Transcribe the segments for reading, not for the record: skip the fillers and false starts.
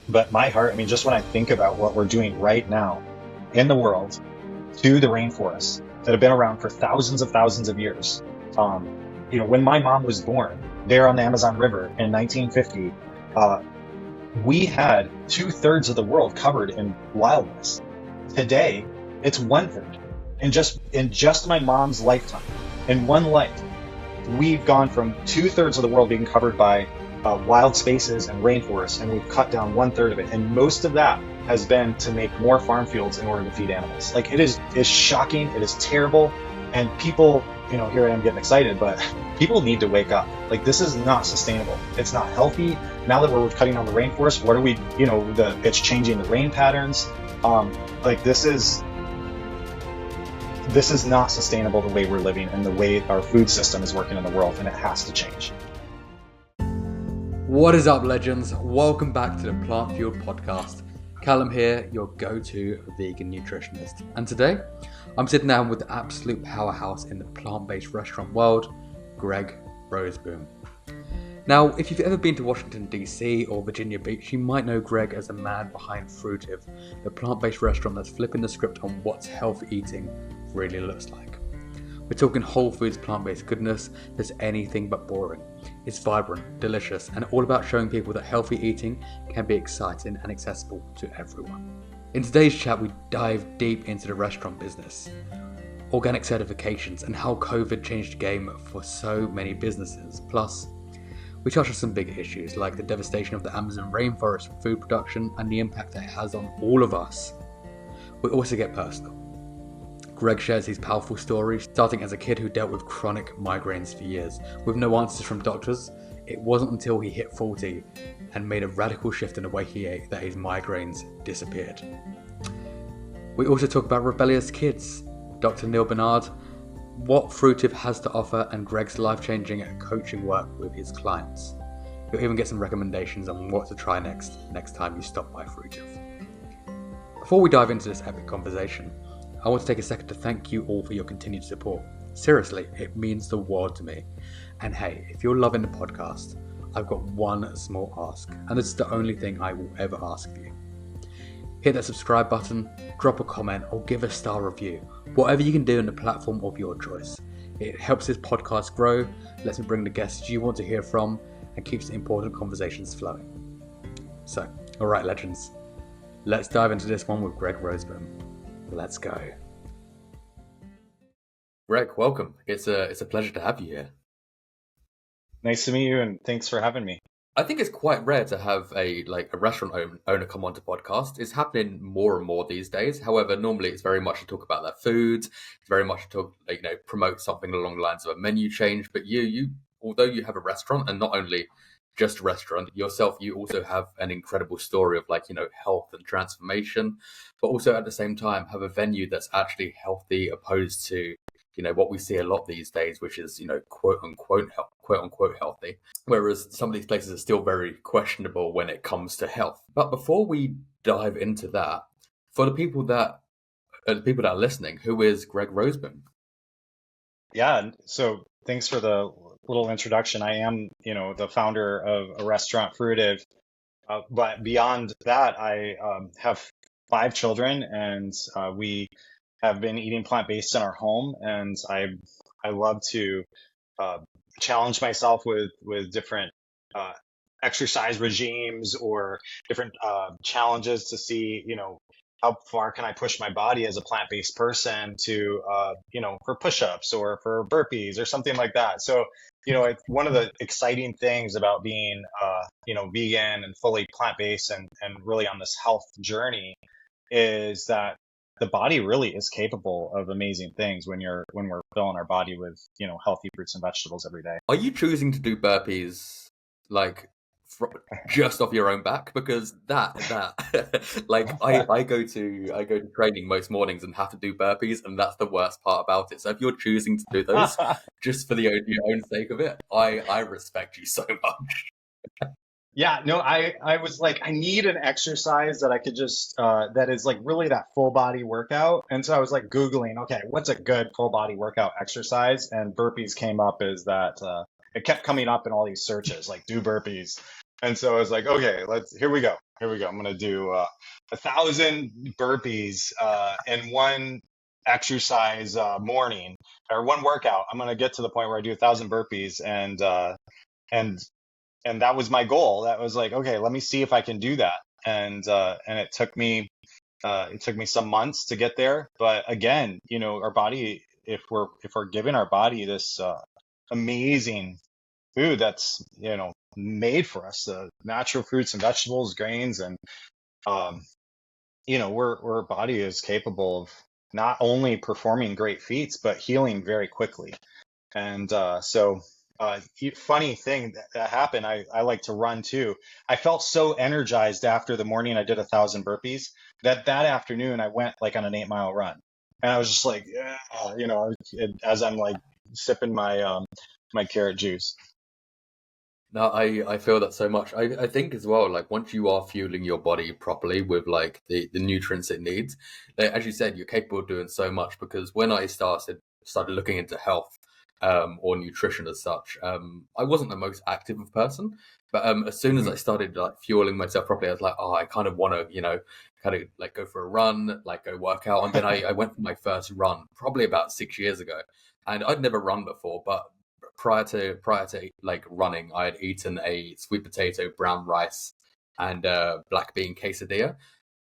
But my heart, I mean, just when I think about what we're doing right now in the world to the rainforests that have been around for thousands of years. When my mom was born there on the Amazon River in 1950, we had 2/3 of the world covered in wildness. Today, it's 1/3. In just my mom's lifetime, in one life, we've gone from 2/3 of the world being covered by wild spaces and rainforests, and we've cut down 1/3 of it. And most of that has been to make more farm fields in order to feed animals. Like is shocking, it is terrible, and people, here I am getting excited, but people need to wake up. Like this is not sustainable. It's not healthy. Now that we're cutting down the rainforest, what are we? It's changing the rain patterns. Like this is not sustainable the way we're living and the way our food system is working in the world, and it has to change. What is up, legends? Welcome back to the Plant Fueled Podcast. Callum here, your go-to vegan nutritionist. And today, I'm sitting down with the absolute powerhouse in the plant-based restaurant world, Gregg Rozeboom. Now, if you've ever been to Washington, D.C. or Virginia Beach, you might know Gregg as the man behind Fruitive, the plant-based restaurant that's flipping the script on what healthy eating really looks like. We're talking whole foods, plant-based goodness that's anything but boring. It's vibrant, delicious, and all about showing people that healthy eating can be exciting and accessible to everyone. In today's chat, we dive deep into the restaurant business, organic certifications, and how COVID changed the game for so many businesses. Plus, we touch on some big issues like the devastation of the Amazon rainforest for food production and the impact that it has on all of us. We also get personal. Gregg shares his powerful story, starting as a kid who dealt with chronic migraines for years. With no answers from doctors, it wasn't until he hit 40 and made a radical shift in the way he ate that his migraines disappeared. We also talk about rebellious kids, Dr. Neil Bernard, what Fruitive has to offer, and Gregg's life-changing coaching work with his clients. You'll even get some recommendations on what to try next time you stop by Fruitive. Before we dive into this epic conversation, I want to take a second to thank you all for your continued support. Seriously, it means the world to me. And hey, if you're loving the podcast, I've got one small ask, and this is the only thing I will ever ask of you. Hit that subscribe button, drop a comment, or give a star review. Whatever you can do on the platform of your choice. It helps this podcast grow, lets me bring the guests you want to hear from, and keeps the important conversations flowing. So, alright legends, let's dive into this one with Gregg Rozeboom. Let's go. Gregg, welcome. It's a pleasure to have you here. Nice to meet you, and thanks for having me. I think it's quite rare to have a restaurant owner come onto podcast. It's happening more and more these days. However, normally it's very much to talk about their foods. It's very much to talk, promote something along the lines of a menu change. But you, although you have a restaurant, and not only just a restaurant yourself, you also have an incredible story of health and transformation, but also at the same time have a venue that's actually healthy, opposed to what we see a lot these days, which is quote unquote healthy, whereas some of these places are still very questionable when it comes to health. But before we dive into that, for the people that are listening, who is Gregg Rozeboom? Yeah, so thanks for the little introduction. I am, the founder of a restaurant, Fruitive. But beyond that, I have 5 children, and we have been eating plant-based in our home. And I love to challenge myself with different exercise regimes or different challenges to see, how far can I push my body as a plant-based person to, for push-ups or for burpees or something like that. So, one of the exciting things about being, vegan and fully plant-based and really on this health journey is that the body really is capable of amazing things when we're filling our body with, healthy fruits and vegetables every day. Are you choosing to do burpees just off your own back? Because that I go to training most mornings and have to do burpees, and that's the worst part about it. So if you're choosing to do those just for your own sake of it, I respect you so much. Yeah, no, I was like, I need an exercise that I could just that is like really that full body workout. And so I was like Googling, okay, what's a good full body workout exercise? And burpees came up as that it kept coming up in all these searches, like do burpees. And so I was like, okay, here we go. Here we go. I'm going to do 1,000 burpees in one exercise morning or one workout. I'm going to get to the point where I do 1,000 burpees and, and that was my goal. That was like, okay, let me see if I can do that. And it took me some months to get there. But again, our body, if we're giving our body this amazing food that's made for us, natural fruits and vegetables, grains, and um, our body is capable of not only performing great feats but healing very quickly. And funny thing that happened, I like to run too. I felt so energized after the morning I did 1,000 burpees that afternoon I went like on an 8 mile run, and I was just like, yeah, as I'm like sipping my carrot juice. No, I feel that so much. I think as well, like once you are fueling your body properly with like the nutrients it needs, like, as you said, you're capable of doing so much. Because when I started looking into health, or nutrition as such, I wasn't the most active of person, but as soon as Hmm. I started like fueling myself properly, I was like, oh, I kind of want to, kind of like go for a run, like go work out. And then I went for my first run probably about 6 years ago, and I'd never run before, but prior to like running, I had eaten a sweet potato, brown rice, and black bean quesadilla.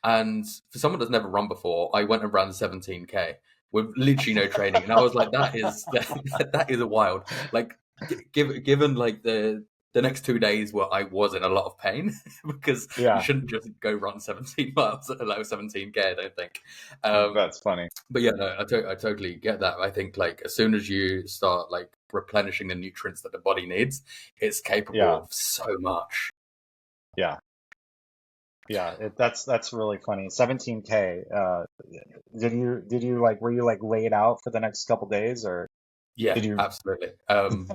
And for someone that's never run before, I went and ran 17K with literally no training, and I was like, that is a wild. Like, given like the next 2 days where I was in a lot of pain because you Yeah, shouldn't just go run 17 miles, like 17K. I don't think. Um, that's funny. but yeah, no, I totally get that. I think like as soon as you start like replenishing the nutrients that the body needs, it's capable Yeah, of so much. yeah, yeah. That's really funny. 17K. Did you like were you like laid out for the next couple days, or Yeah, did you? absolutely.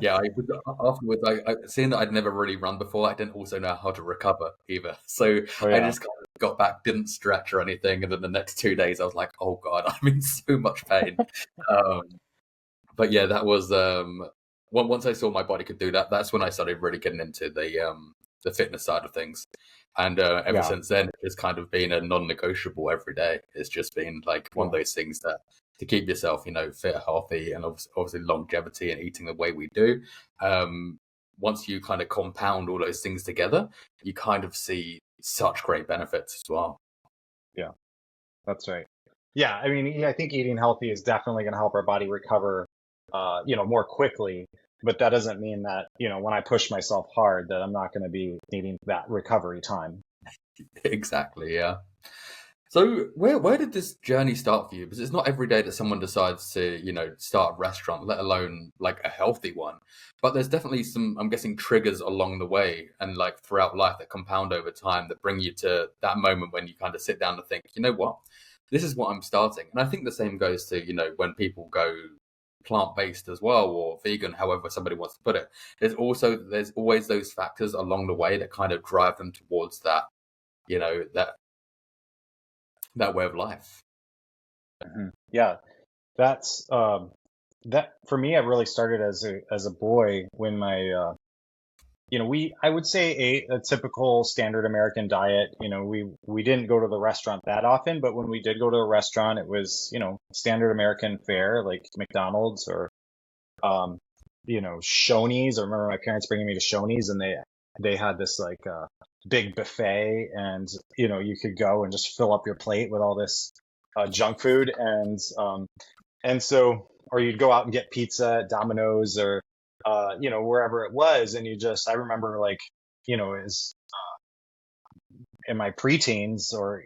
Yeah, I was afterwards. Seeing that I'd never really run before, I didn't also know how to recover either. So Oh I yeah, just kind of got back, didn't stretch or anything, and then the next 2 days I was like, "Oh God, I'm in so much pain." Um, but yeah, that was once I saw my body could do that, that's when I started really getting into the fitness side of things. And ever yeah, since then, it's kind of been a non-negotiable every day. It's just been like one of yeah. those things that to keep yourself, fit, healthy, and obviously longevity and eating the way we do. Um, Once you kind of compound all those things together, you kind of see such great benefits as well. Yeah. That's right. Yeah, I mean, I think eating healthy is definitely going to help our body recover, more quickly. But that doesn't mean that, when I push myself hard, that I'm not going to be needing that recovery time. Exactly, yeah. So where did this journey start for you? Because it's not every day that someone decides to, start a restaurant, let alone like a healthy one. But there's definitely some, I'm guessing, triggers along the way and like throughout life that compound over time that bring you to that moment when you kind of sit down and think, you know what, this is what I'm starting. And I think the same goes to, when people go plant-based as well or vegan, however somebody wants to put it. There's always those factors along the way that kind of drive them towards that, you know, that that way of life. Mhm. Yeah, that's that for me. It really started as a boy when my I would say ate a typical standard American diet. We didn't go to the restaurant that often, but when we did go to a restaurant, it was, standard American fare like McDonald's or um, Shoney's. I remember my parents bringing me to Shoney's, and they had this like big buffet, and you could go and just fill up your plate with all this junk food, and so, or you'd go out and get pizza at Domino's or wherever it was, and I remember like as in my preteens or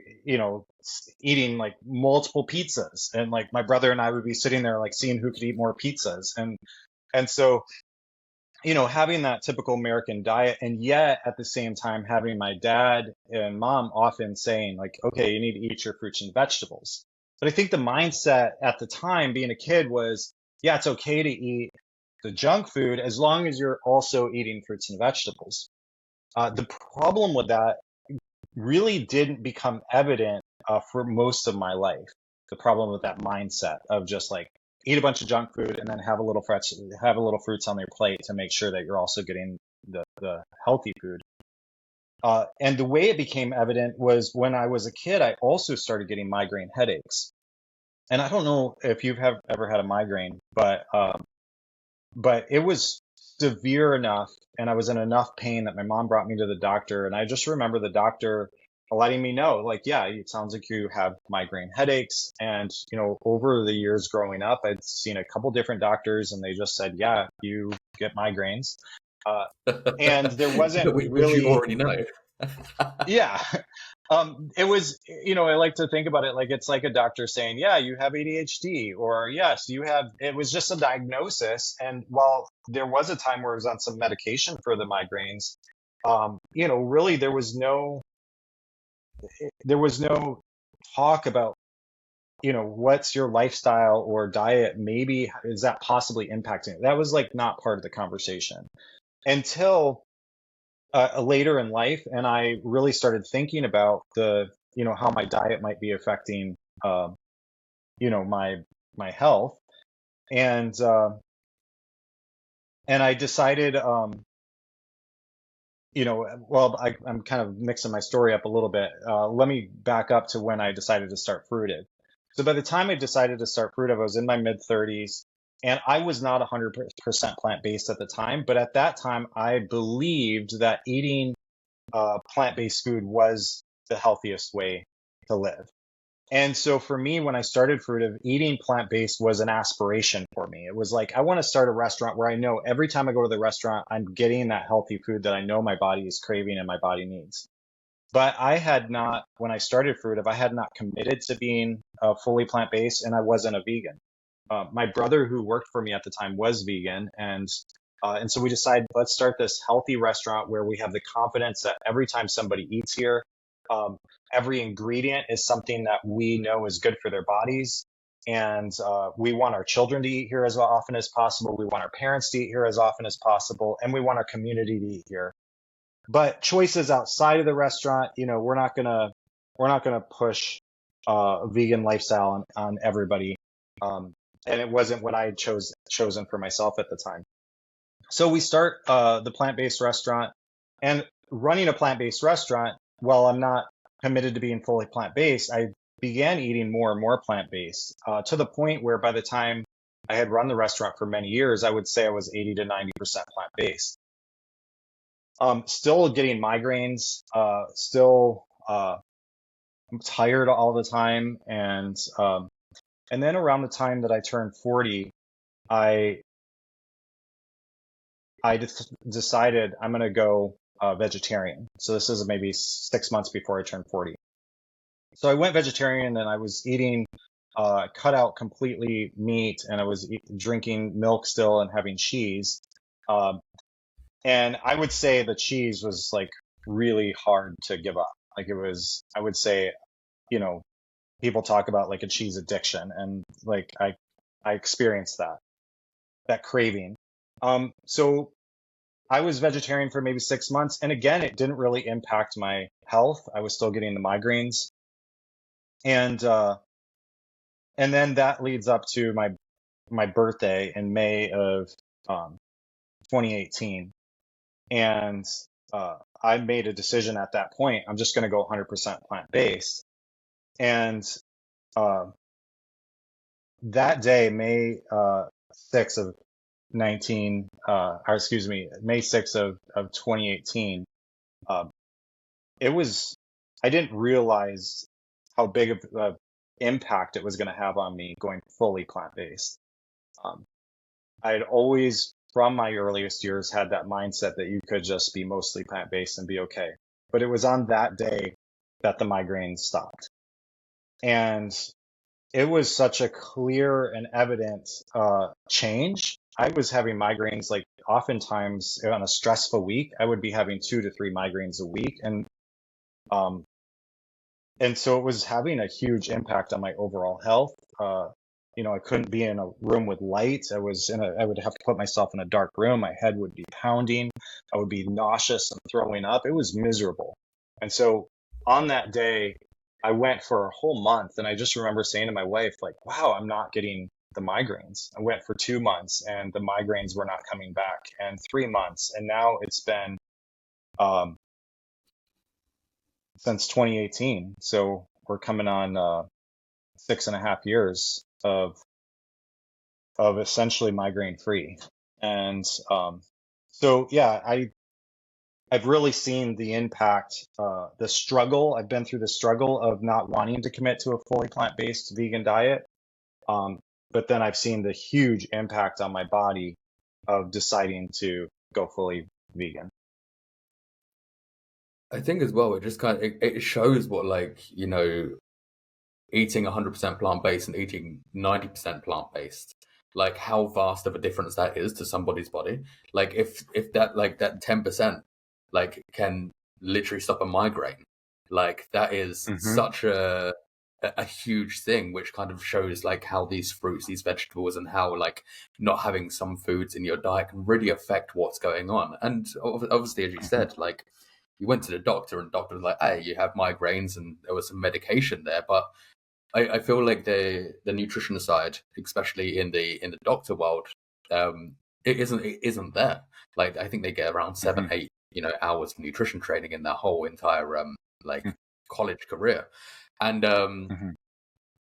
eating like multiple pizzas, and like my brother and I would be sitting there like seeing who could eat more pizzas, and so having that typical American diet, and yet at the same time having my dad and mom often saying like, okay, you need to eat your fruits and vegetables. But I think the mindset at the time being a kid was, yeah, it's okay to eat the junk food as long as you're also eating fruits and vegetables. The problem with that really didn't become evident for most of my life. The problem with that mindset of just like eat a bunch of junk food and then have a little fruits on your plate to make sure that you're also getting the healthy food. And the way it became evident was when I was a kid, I also started getting migraine headaches. And I don't know if you've ever had a migraine, but it was severe enough, and I was in enough pain that my mom brought me to the doctor. And I just remember the doctor letting me know, like, yeah, it sounds like you have migraine headaches. And, over the years growing up, I'd seen a couple different doctors, and they just said, yeah, you get migraines. Uh, and there wasn't Which you really, already know. yeah. It was, I like to think about it like it's like a doctor saying, yeah, you have ADHD, or yes, it was just a diagnosis. And while there was a time where I was on some medication for the migraines, really there was no talk about, what's your lifestyle or diet? Maybe is that possibly impacting it? That was like not part of the conversation until later in life, and I really started thinking about how my diet might be affecting, uh, my health, and I decided, well, I'm kind of mixing my story up a little bit. Let me back up to when I decided to start Fruitive. So by the time I decided to start Fruitive, I was in my mid 30s, and I was not 100% plant-based at the time, but at that time, I believed that eating plant-based food was the healthiest way to live. And so for me, when I started Fruitive, eating plant-based was an aspiration for me. It was like, I want to start a restaurant where I know every time I go to the restaurant, I'm getting that healthy food that I know my body is craving and my body needs. But I had not, when I started Fruitive, I had not committed to being fully plant-based, and I wasn't a vegan. My brother, who worked for me at the time, was vegan, and so we decided, let's start this healthy restaurant where we have the confidence that every time somebody eats here, um, every ingredient is something that we know is good for their bodies. And we want our children to eat here as often as possible. We want our parents to eat here as often as possible, and we want our community to eat here. But choices outside of the restaurant, we're not gonna push a vegan lifestyle on everybody. Um, and it wasn't what I had chosen for myself at the time. So we start the plant-based restaurant, and running a plant-based restaurant, while I'm not committed to being fully plant-based, I began eating more and more plant-based to the point where by the time I had run the restaurant for many years, I would say I was 80 to 90% plant-based. Still getting migraines, still tired all the time, and then around the time that I turned 40, I decided I'm going to go vegetarian. So this is maybe 6 months before I turned 40. So I went vegetarian, and I was eating cut out completely meat, and I was drinking milk still and having cheese. Um, and I would say the cheese was like really hard to give up. Like it was, I would say, you know, people talk about like a cheese addiction, and like I experienced that craving. So I was vegetarian for maybe 6 months, and again, it didn't really impact my health. I was still getting the migraines, and then that leads up to my birthday in May of 2018, and I made a decision at that point. I'm just going to go 100% plant based, and uh, that day, May 6th of 19, or excuse me, May 6th of 2018. Uh, it was, I didn't realize how big of an impact it was going to have on me going fully plant-based. Um, I had always, from my earliest years, had that mindset that you could just be mostly plant-based and be okay. But it was on that day that the migraines stopped. And it was such a clear and evident change. I was having migraines like oftentimes on a stressful week, I would be having 2 to 3 migraines a week. Um, and so it was having a huge impact on my overall health. I couldn't be in a room with light. I would have to put myself in a dark room. My head would be pounding. I would be nauseous and throwing up. It was miserable. And so on that day, I went for a whole month, and I just remember saying to my wife, like, wow, I'm not getting the migraines. I went for 2 months, and the migraines were not coming back, and 3 months. And now it's been, um, since 2018. So we're coming on 6.5 years of essentially migraine free. And so, yeah, I've really seen the impact, the struggle. I've been through the struggle of not wanting to commit to a fully plant-based vegan diet. Um, but then I've seen the huge impact on my body of deciding to go fully vegan. I think as well, it just kind of it shows what eating 100% plant-based and eating 90% plant-based, like how vast of a difference that is to somebody's body. Like if that like that 10% like can literally stop a migraine, like that is Hmm. such a huge thing, which kind of shows like how these fruits, these vegetables, and how like not having some foods in your diet can really affect what's going on. And obviously, as you Hmm. said, like you went to the doctor and the doctor was like, hey, you have migraines, and there was some medication there. But I feel like the nutrition side, especially in the doctor world, it isn't there. Like I think they get around seven, Hmm. 8, hours of nutrition training in their whole entire like college career. And Hmm.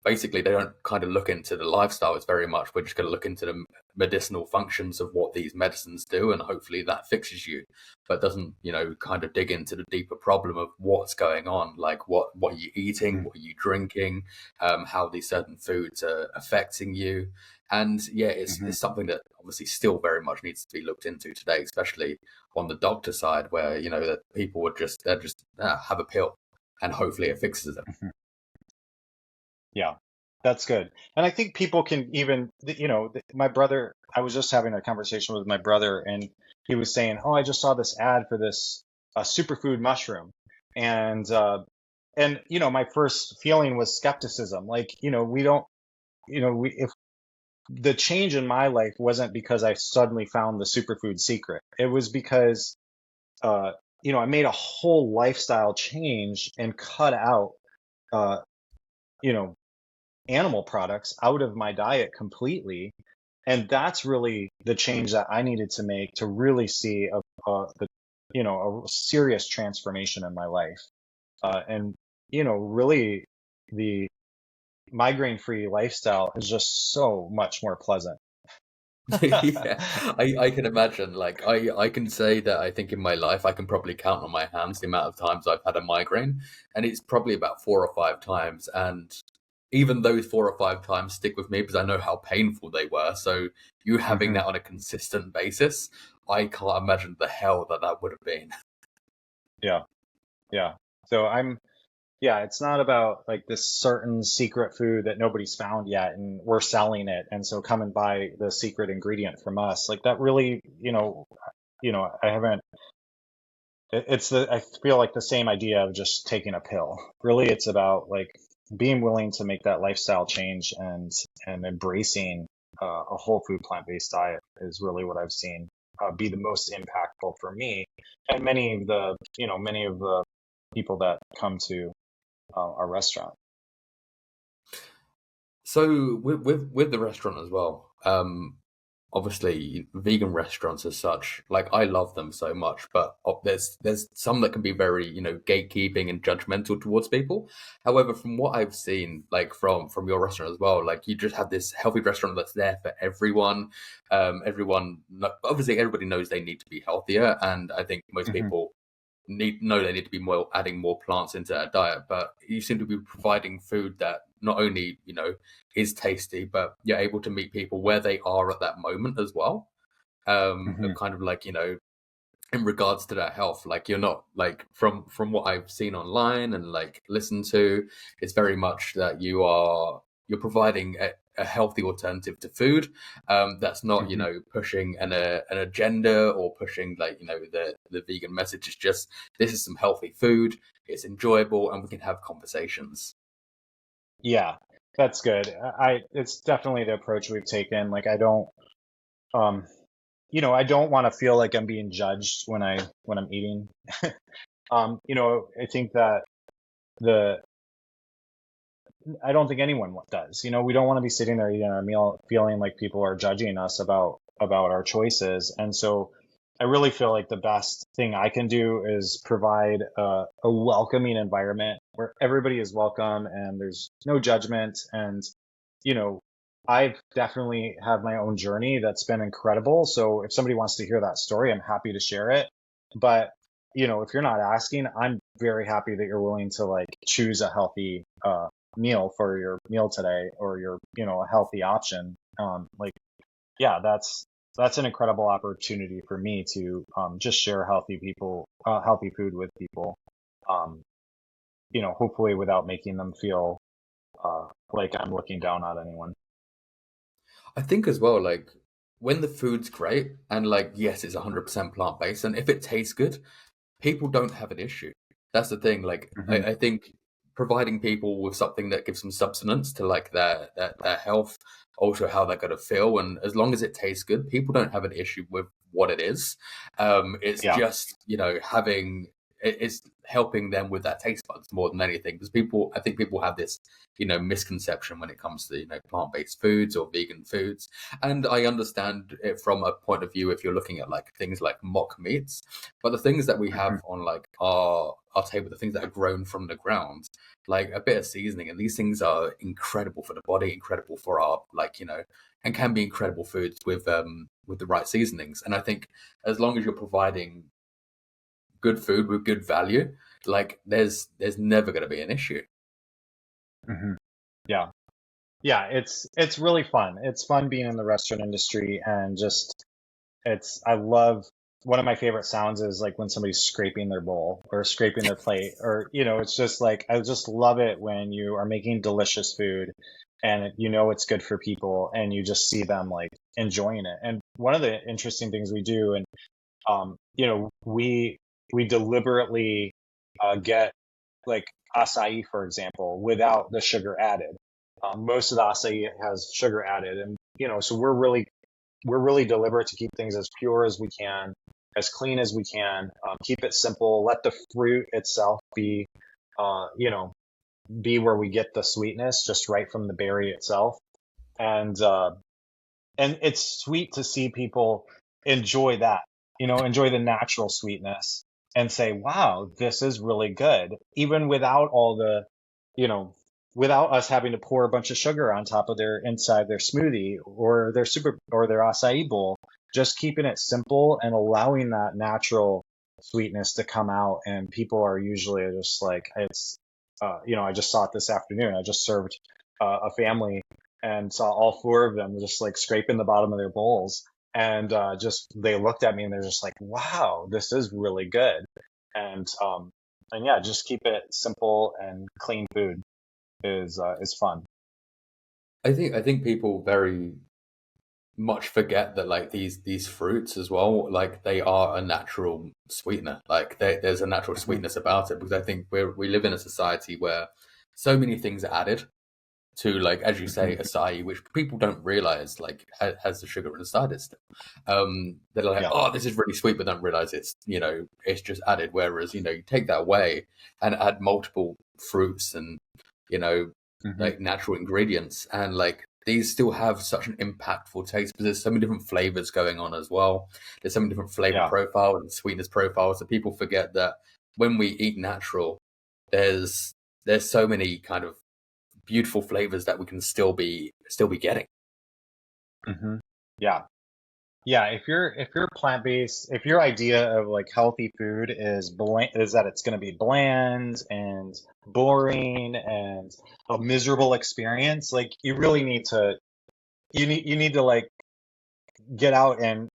basically they don't kind of look into the lifestyle as very much. We're just going to look into the medicinal functions of what these medicines do, and hopefully that fixes you, but doesn't kind of dig into the deeper problem of what's going on, like what are you eating, Hmm. what are you drinking, how these certain foods are affecting you. And yeah, Hmm. it's something that obviously still very much needs to be looked into today, especially on the doctor side, where that people would just have a pill and hopefully it fixes it. Hmm. Yeah, that's good. And I think people can even, my brother, I was just having a conversation with my brother, and he was saying, "Oh, I just saw this ad for this superfood mushroom." And my first feeling was skepticism. Like, we don't, if the change in my life wasn't because I suddenly found the superfood secret. It was because uh, I made a whole lifestyle change and cut out uh, you know, animal products out of my diet completely. And that's really the change that I needed to make to really see a serious transformation in my life. And, really the migraine free lifestyle is just so much more pleasant. Yeah, I can imagine. Like I can say that I think in my life I can probably count on my hands the amount of times I've had a migraine, and it's probably about 4 or 5 times. And even those 4 or 5 times stick with me because I know how painful they were. So you having Hmm. that on a consistent basis, I can't imagine the hell that would have been. Yeah. Yeah. So yeah, it's not about like this certain secret food that nobody's found yet and we're selling it. And so come and buy the secret ingredient from us. Like that really, I haven't, I feel like the same idea of just taking a pill. Really, it's about like being willing to make that lifestyle change and embracing a whole food plant-based diet is really what I've seen be the most impactful for me and many of the people that come to our restaurant. So with the restaurant as well, obviously vegan restaurants as such, like I love them so much, but there's some that can be very gatekeeping and judgmental towards people. However, from what I've seen, like from your restaurant as well, like you just have this healthy restaurant that's there for everyone. Obviously everybody knows they need to be healthier, and I think most Hmm. people they need to be more adding more plants into their diet, but you seem to be providing food that not only is tasty, but you're able to meet people where they are at that moment as well. Hmm. Kind of like in regards to their health, like you're not like from what I've seen online and like listened to, it's very much that you're providing a healthy alternative to food, that's not Hmm. pushing an agenda or pushing like the vegan message. It's just this is some healthy food, it's enjoyable, and we can have conversations. Yeah, that's good. It's definitely the approach we've taken. Like um, I don't want to feel like I'm being judged when I'm eating. I think that the I don't think anyone does. We don't want to be sitting there eating our meal feeling like people are judging us about our choices. And so I really feel like the best thing I can do is provide a welcoming environment where everybody is welcome and there's no judgment. And, you know, I've definitely had my own journey that's been incredible. So if somebody wants to hear that story, I'm happy to share it. But, if you're not asking, I'm very happy that you're willing to like choose a healthy meal for your meal today, or a healthy option. Yeah, that's an incredible opportunity for me to just share healthy food with people. Um, hopefully without making them feel like I'm looking down on anyone. I think as well, like when the food's great and like yes, it's 100% plant based, and if it tastes good, people don't have an issue. That's the thing. Like I, Hmm. I think providing people with something that gives them substance to like their health, also how they're gonna feel, and as long as it tastes good, people don't have an issue with what it is. It's Yeah. just having it's helping them with that taste buds more than anything. Because I think people have this misconception when it comes to plant-based foods or vegan foods, and I understand it from a point of view if you're looking at like things like mock meats, but the things that we Hmm. have on like our table, the things that are grown from the ground, like a bit of seasoning, and these things are incredible for the body, incredible for our and can be incredible foods with the right seasonings. And I think as long as you're providing good food with good value, like there's never going to be an issue. Hmm. Yeah. Yeah. It's really fun. It's fun being in the restaurant industry, and just I love, one of my favorite sounds is like when somebody's scraping their bowl or scraping their plate, or, it's just like, I just love it when you are making delicious food and it's good for people and you just see them like enjoying it. And one of the interesting things we do, and, we deliberately get like acai, for example, without the sugar added. Most of the acai has sugar added. And, so we're really deliberate to keep things as pure as we can, as clean as we can, keep it simple, let the fruit itself uh, you know, be where we get the sweetness just right from the berry itself. And, and it's sweet to see people enjoy that, enjoy the natural sweetness and say, wow, this is really good, even without all the, you know, without us having to pour a bunch of sugar on top of their inside their smoothie or their acai bowl, just keeping it simple and allowing that natural sweetness to come out. And people are usually just like, I just saw it this afternoon. I just served a family and saw all four of them just like scraping the bottom of their bowls. And just they looked at me and they're just like, "Wow, this is really good." And yeah, just keep it simple and clean food is fun. I think people very much forget that like these fruits as well, like they are a natural sweetener. Like there's a natural Hmm. sweetness about it, because I think we live in a society where so many things are added to, like as you say, Hmm. acai, which people don't realize like has the sugar inside it still. They're like, Yeah. oh, this is really sweet, but don't realize it's just added. Whereas you take that away and add multiple fruits and you know Hmm. like natural ingredients, and like these still have such an impactful taste because there's so many different flavors going on as well. There's so many different flavor Yeah. profiles and sweetness profiles that people forget that when we eat natural, there's there's so many kind of beautiful flavors that we can still be getting. Hmm. Yeah. Yeah, if you're plant-based, if your idea of like healthy food is that it's going to be bland and boring and a miserable experience, like you need to like get out and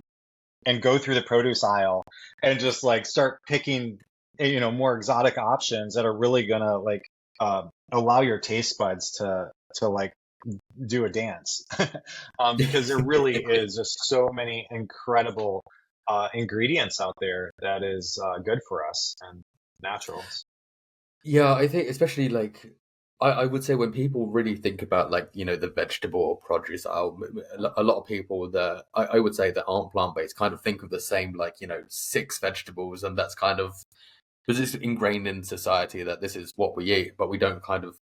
go through the produce aisle and just like start picking more exotic options that are really going to like allow your taste buds to like do a dance. Because there really is just so many incredible ingredients out there that is good for us and naturals. Yeah, I think especially like I would say when people really think about like the vegetable or produce aisle, a lot of people that I would say that aren't plant based kind of think of the same like six vegetables, and that's kind of because it's ingrained in society that this is what we eat, but we don't kind of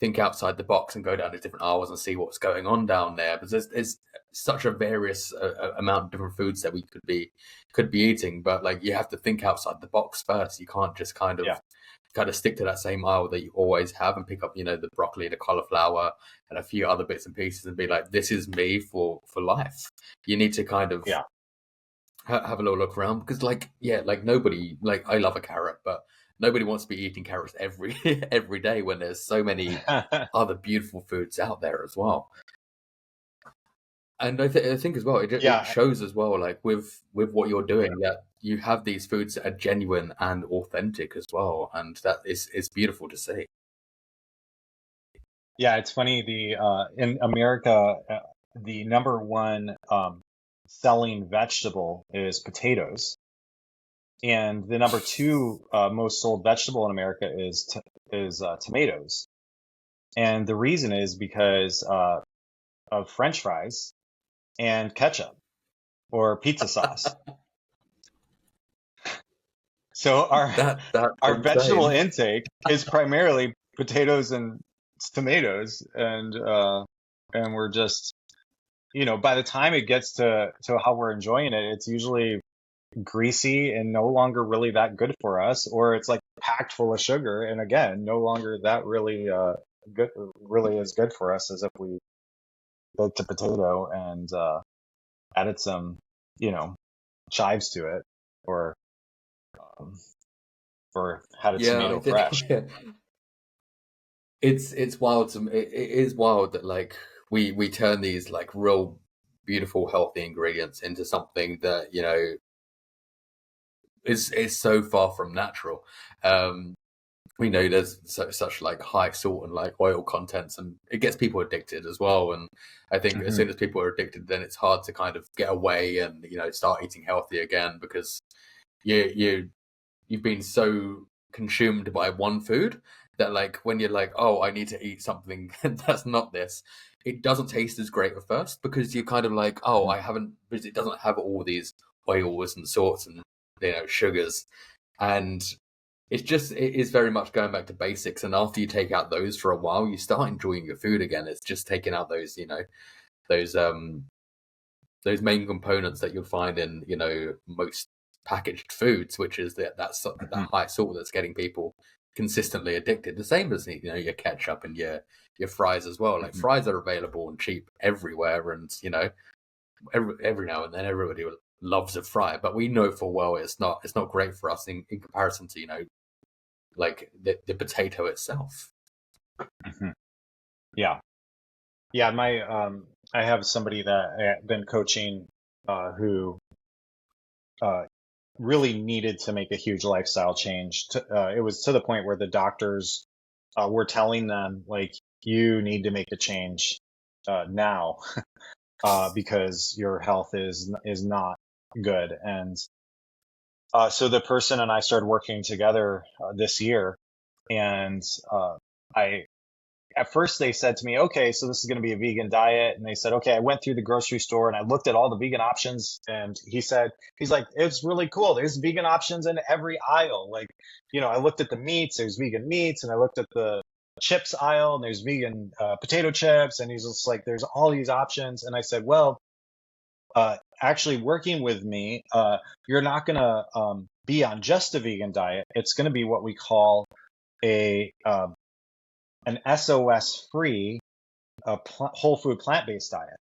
think outside the box and go down to different aisles and see what's going on down there. Because there's such a various amount of different foods that we could be eating, but like you have to think outside the box first. You can't just kind of stick to that same aisle that you always have and pick up, the broccoli, the cauliflower, and a few other bits and pieces and be like, this is me for life. You need to kind of have a little look around because like nobody, like I love a carrot, but nobody wants to be eating carrots every day when there's so many other beautiful foods out there as well. And I think as well, it shows as well, like with what you're doing, that you have these foods that are genuine and authentic as well, and that is beautiful to see. Yeah, it's funny. In America, the number one selling vegetable is potatoes, and the number two most sold vegetable in America is tomatoes. And the reason is because of French fries and ketchup or pizza sauce. So our vegetable intake is primarily potatoes and tomatoes, and we're just, by the time it gets to how we're enjoying it, it's usually greasy and no longer really that good for us, or it's like packed full of sugar, and again, no longer that really really is good for us as if we baked a potato and added some, chives to it, or had a tomato fresh. It's wild. It is wild that like we turn these like real beautiful healthy ingredients into something that is so far from natural. We know there's such like high salt and like oil contents, and it gets people addicted as well. And I think as soon as people are addicted, then it's hard to kind of get away and start eating healthy again, because you've been so consumed by one food that like when you're like, oh, I need to eat something that's not this, it doesn't taste as great at first, because you're kind of like, oh, because it doesn't have all these oils and salts and sugars, and it is very much going back to basics. And after you take out those for a while, you start enjoying your food again. It's just taking out those those main components that you'll find in most packaged foods, which is that high salt that's getting people consistently addicted. The same as your ketchup and your fries as well. Like fries are available and cheap everywhere, and every now and then everybody loves a fry, but we know full well it's not great for us in comparison to like the potato itself. Yeah. I have somebody that I've been coaching who really needed to make a huge lifestyle change. It was to the point where the doctors were telling them, like, you need to make a change now because your health is not good. And so the person and I started working together this year, and at first they said to me, okay, so this is going to be a vegan diet. And they said, okay, I went through the grocery store and I looked at all the vegan options. And he's like, it's really cool. There's vegan options in every aisle. Like, I looked at the meats, there's vegan meats, and I looked at the chips aisle and there's vegan potato chips. And he's just like, there's all these options. And I said, well, actually working with me, you're not going to be on just a vegan diet. It's going to be what we call an SOS-free whole food plant-based diet.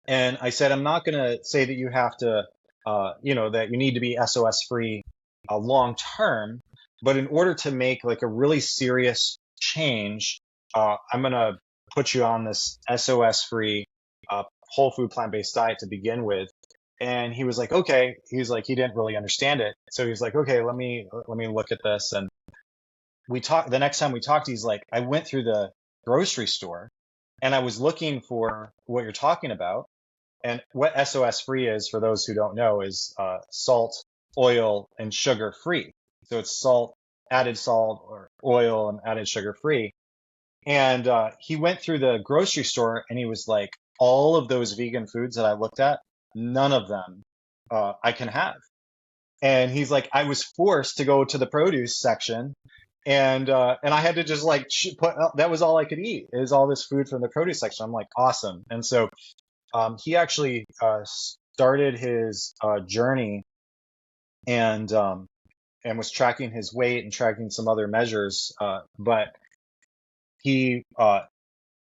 And I said, I'm not going to say that you have to, that you need to be SOS-free long term, but in order to make like a really serious change, I'm going to put you on this SOS-free whole food plant-based diet to begin with. And he was like, okay. He's like, he didn't really understand it. So he's like, okay, let me look at this. And the next time we talked, he's like, I went through the grocery store and I was looking for what you're talking about. And what SOS free is, for those who don't know, is salt, oil, and sugar free. So it's added salt or oil and added sugar free. And he went through the grocery store and he was like, all of those vegan foods that I looked at, none of them I can have. And he's like, I was forced to go to the produce section and I had to just like put that was all I could eat is all this food from the produce section. I'm like, awesome. And so he actually started his journey and was tracking his weight and tracking some other measures, but he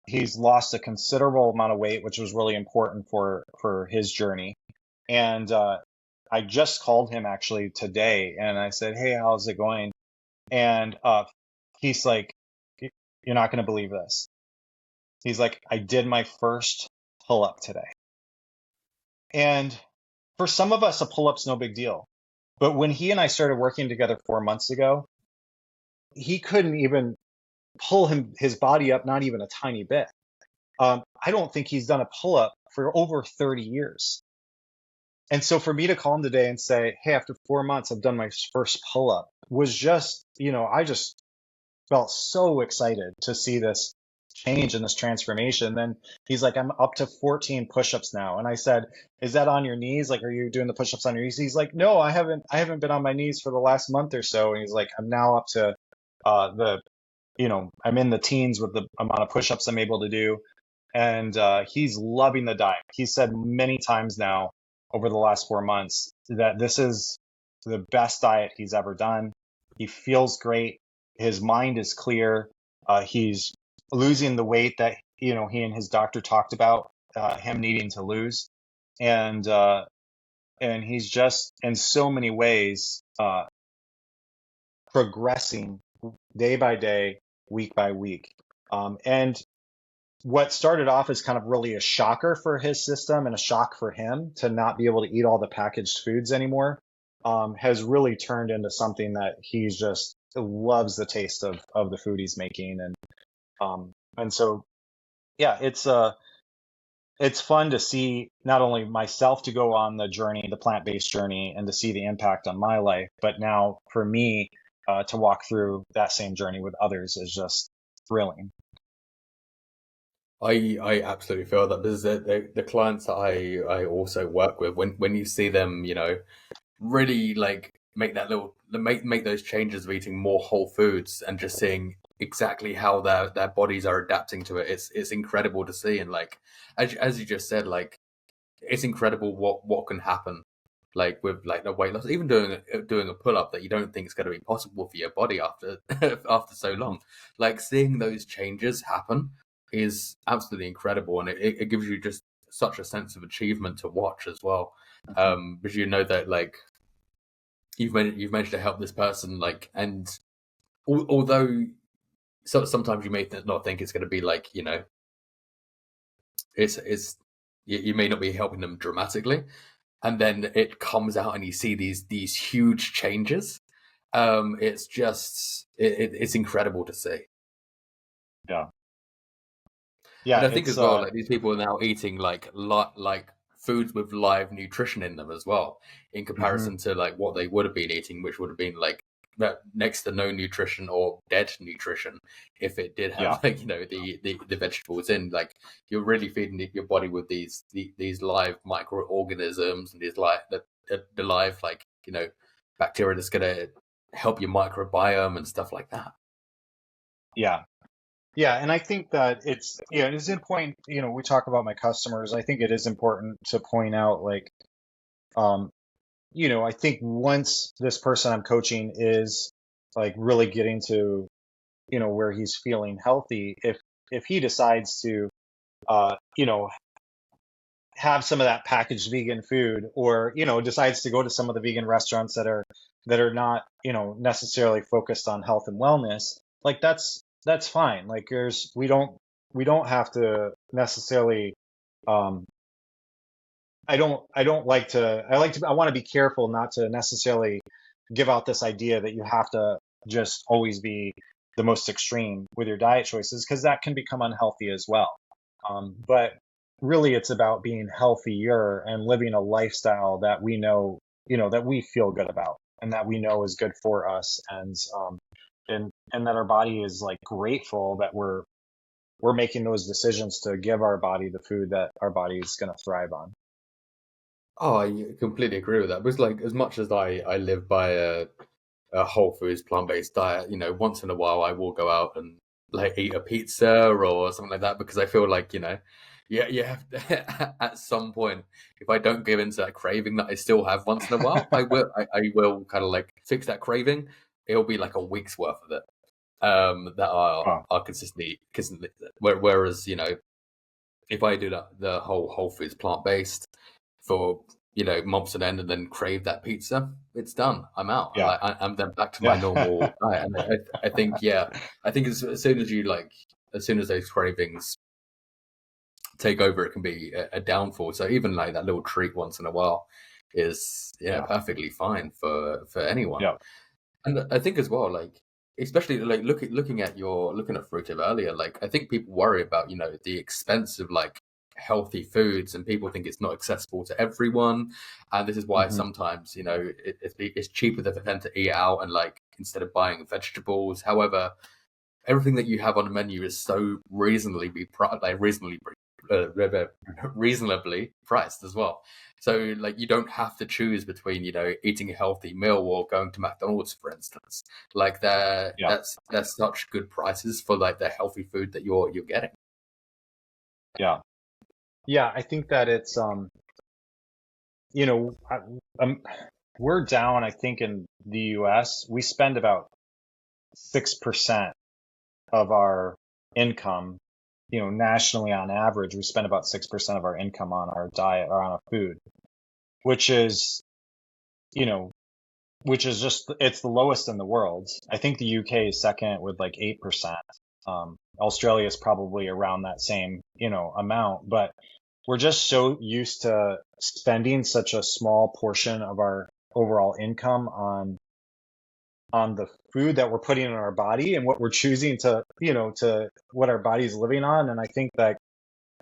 he's lost a considerable amount of weight, which was really important for his journey. And I just called him actually today, and I said, "Hey, how's it going?" And he's like, "You're not going to believe this." He's like, "I did my first pull up today." And for some of us, a pull up's no big deal. But when he and I started working together 4 months ago, he couldn't even pull his body up, not even a tiny bit. I don't think he's done a pull up for over 30 years. And so for me to call him today and say, "Hey, after 4 months, I've done my first pull up," was just, I just felt so excited to see this change and this transformation. Then he's like, "I'm up to 14 push-ups now." And I said, "Is that on your knees? Like, are you doing the push-ups on your knees?" He's like, "No, I haven't been on my knees for the last month or so." And he's like, "I'm now up to I'm in the teens with the amount of push-ups I'm able to do." And he's loving the diet. He said many times now over the last 4 months that this is the best diet he's ever done. He feels great. His mind is clear. He's losing the weight that he and his doctor talked about him needing to lose, and he's just in so many ways progressing day by day, week by week. And what started off as kind of really a shocker for his system and a shock for him to not be able to eat all the packaged foods anymore, has really turned into something that he's just loves the taste of the food he's making. And so, yeah, it's fun to see not only myself to go on the journey, the plant-based journey, and to see the impact on my life, but now for me to walk through that same journey with others is just thrilling. I absolutely feel that because the clients that I also work with, when you see them, really like make that make those changes of eating more whole foods and just seeing exactly how their bodies are adapting to it, it's incredible to see. And like as you just said, like it's incredible what can happen like with like the weight loss, even doing a pull up that you don't think is going to be possible for your body after after so long. Like seeing those changes happen is absolutely incredible, and it gives you just such a sense of achievement to watch as well. Because you know that like you've managed to help this person, like, and although sometimes you may not think it's going to be like it's you may not be helping them dramatically, and then it comes out and you see these huge changes. It's just it's incredible to see. Yeah. And Yeah, I think as well, like these people are now eating like foods with live nutrition in them as well, in mhm, comparison to like what they would have been eating, which would have been like next to no nutrition or dead nutrition if it did yeah, have like the vegetables in. Like you're really feeding your body with these live microorganisms and these like the live like bacteria that's gonna help your microbiome and stuff like that. yeah. Yeah, and I think that it is important, we talk about my customers. I think it is important to point out, like, um, I think once this person I'm coaching is like really getting to, where he's feeling healthy, if he decides to, uh, you know, have some of that packaged vegan food, or decides to go to some of the vegan restaurants that are not necessarily focused on health and wellness, like that's fine. Like we don't have to necessarily, um I don't like to I want to be careful not to necessarily give out this idea that you have to just always be the most extreme with your diet choices, because that can become unhealthy as well. But really, it's about being healthier and living a lifestyle that we know, that we feel good about and that we know is good for us, and that our body is like grateful that we're making those decisions to give our body the food that our body is going to thrive on. Oh, I completely agree with that. Because like as much as I live by a whole foods plant-based diet, once in a while I will go out and like eat a pizza or something like that, because I feel like, yeah, you have to, at some point, if I don't give into that craving that I still have once in a while, I will kind of like fix that craving. It'll be like a week's worth of it. That Wow. are consistently. Whereas, if I do that, the whole foods plant based for months on end, and then crave that pizza, it's done. I'm out. Yeah. I'm then back to my Yeah. normal diet. And I think, yeah, I think as soon as as soon as those cravings take over, it can be a downfall. So even like that little treat once in a while is, yeah, Yeah. perfectly fine for anyone. Yeah. And I think as well, like, especially like looking at Fruitive earlier, like I think people worry about, the expense of like healthy foods, and people think it's not accessible to everyone. And this is why Hmm. sometimes, it's cheaper for them to eat out and like instead of buying vegetables. However, everything that you have on the menu is so uh, reasonably priced as well. So like you don't have to choose between eating a healthy meal or going to McDonald's, for instance. Like Yeah. that's such good prices for like the healthy food that you're getting. Yeah. Yeah. I think that it's, you know, I, um, we're down, I think in the US, we spend about 6% of our income, nationally on average, we spend about 6% of our income on our diet or on our food, which is, you know, it's the lowest in the world. I think the UK is second with like 8%. Australia is probably around that same, amount, but we're just so used to spending such a small portion of our overall income on the food that we're putting in our body and what we're choosing to what our body's living on. And I think that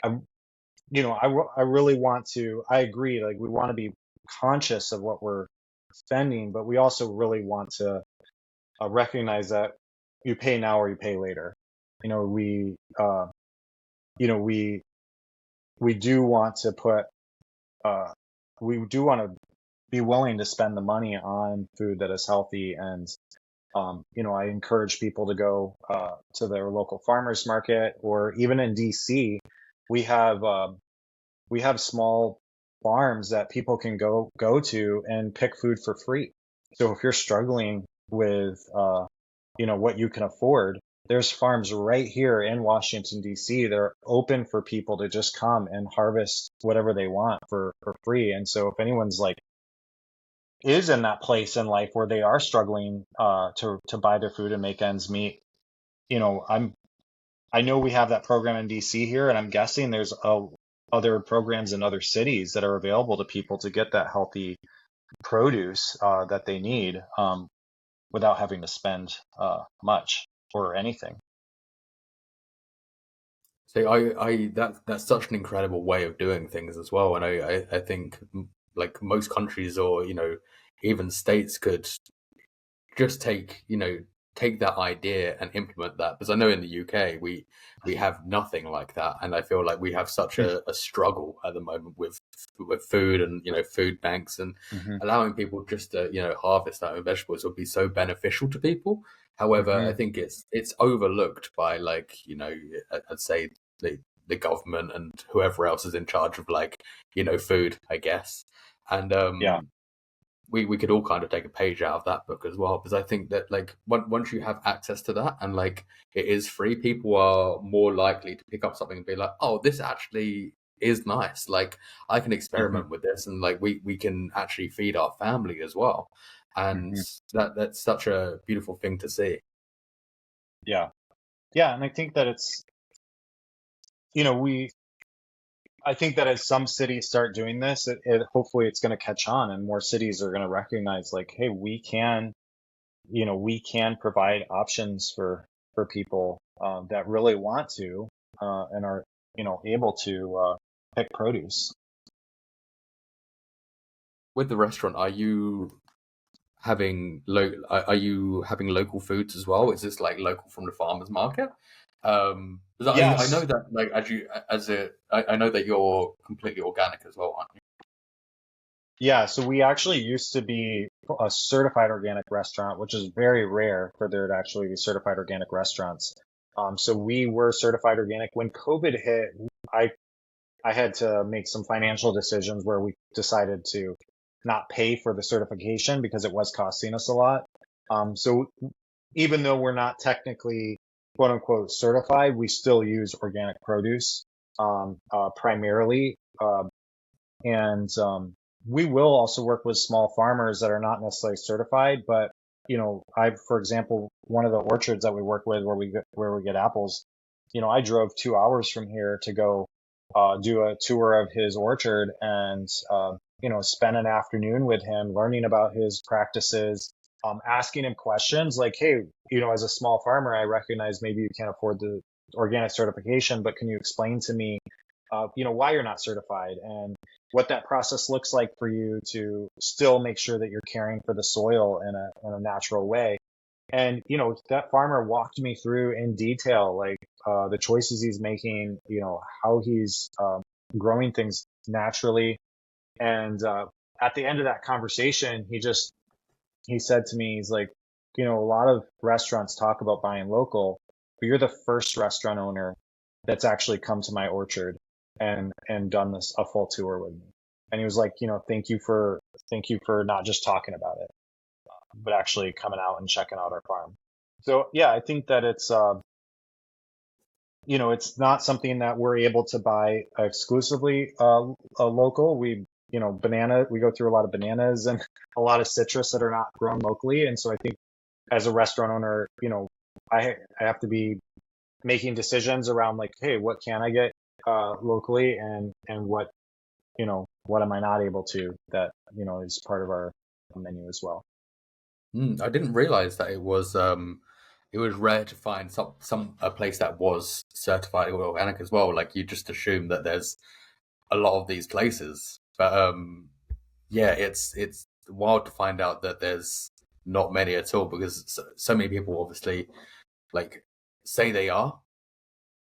I'm, I really want to, I agree, like we want to be conscious of what we're spending, but we also really want to recognize that you pay now or you pay later. You know, we, you know, we do want to put, uh, we do want to be willing to spend the money on food that is healthy. And I encourage people to go to their local farmers market, or even in DC, we have we have small farms that people can go to and pick food for free. So if you're struggling with what you can afford, there's farms right here in Washington D.C. They're open for people to just come and harvest whatever they want for free. And so if anyone's like is in that place in life where they are struggling to buy their food and make ends meet, you know, I know we have that program in DC here, and I'm guessing there's other programs in other cities that are available to people to get that healthy produce that they need without having to spend much or anything. So that's such an incredible way of doing things as well. And I think like most countries, or even states, could just take that idea and implement that, because I know in the UK we have nothing like that, and I feel like we have such a struggle at the moment with food and food banks, and Mm-hmm. allowing people just to harvest their own vegetables would be so beneficial to people. However, I Hmm. think it's overlooked by like I'd say the government and whoever else is in charge of like food, I guess. And Yeah. we could all kind of take a page out of that book as well, because I think that like once you have access to that and like it is free, people are more likely to pick up something and be like, oh, this actually is nice, like I can Hmm. experiment with this, and like we can actually feed our family as well. And Hmm. that's such a beautiful thing to see. Yeah. Yeah. And I think that it's, you know, we, I think that as some cities start doing this, hopefully it's going to catch on and more cities are going to recognize like, hey, we can provide options for people that really want to and are able to pick produce. With the restaurant, are you having local foods as well? Is this like local from the farmers market? Because I know Yes. that like I know that you're completely organic as well, aren't you? Yeah, so we actually used to be a certified organic restaurant, which is very rare for there to actually be certified organic restaurants. So we were certified organic. When COVID hit, I I had to make some financial decisions where we decided to not pay for the certification because it was costing us a lot. So even though we're not technically quote unquote certified, we still use organic produce primarily. And we will also work with small farmers that are not necessarily certified, but for example, one of the orchards that we work with where we get apples, I drove 2 hours from here to go do a tour of his orchard and spend an afternoon with him, learning about his practices, asking him questions like, hey, as a small farmer, I recognize maybe you can't afford the organic certification, but can you explain to me, why you're not certified and what that process looks like for you to still make sure that you're caring for the soil in a natural way. And, that farmer walked me through in detail, like the choices he's making, how he's growing things naturally. And at the end of that conversation, he said to me, he's like, a lot of restaurants talk about buying local, but you're the first restaurant owner that's actually come to my orchard and done this a full tour with me. And he was like, thank you for not just talking about it, but actually coming out and checking out our farm. So yeah, I think that it's not something that we're able to buy exclusively local. We go through a lot of bananas and a lot of citrus that are not grown locally. And so I think as a restaurant owner, I have to be making decisions around like, hey, what can I get locally and what am I not able to that, is part of our menu as well. I didn't realize that it was rare to find some a place that was certified organic as well. Like you just assume that there's a lot of these places, but yeah, it's wild to find out that there's not many at all because so many people obviously like say they are,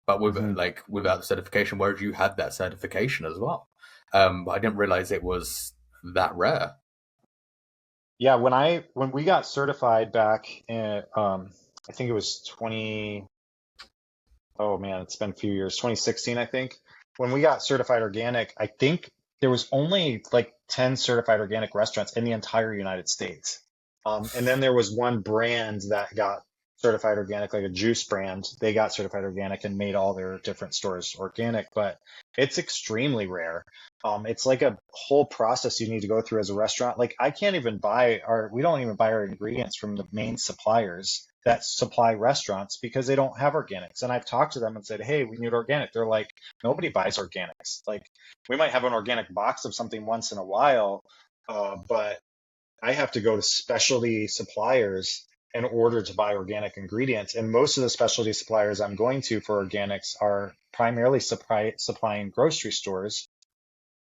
but with hmm like without the certification, whereas you had that certification as well. But I didn't realize it was that rare. Yeah, when we got certified back in, I think it was 20, oh man, it's been a few years, 2016, I think. When we got certified organic, I think there was only like 10 certified organic restaurants in the entire United States. And then there was one brand that got certified organic, like a juice brand. They got certified organic and made all their different stores organic, but it's extremely rare. It's like a whole process you need to go through as a restaurant. Like we don't even buy our ingredients from the main suppliers that supply restaurants because they don't have organics. And I've talked to them and said, hey, we need organic. They're like, nobody buys organics. Like, we might have an organic box of something once in a while, but I have to go to specialty suppliers in order to buy organic ingredients. And most of the specialty suppliers I'm going to for organics are primarily supplying grocery stores,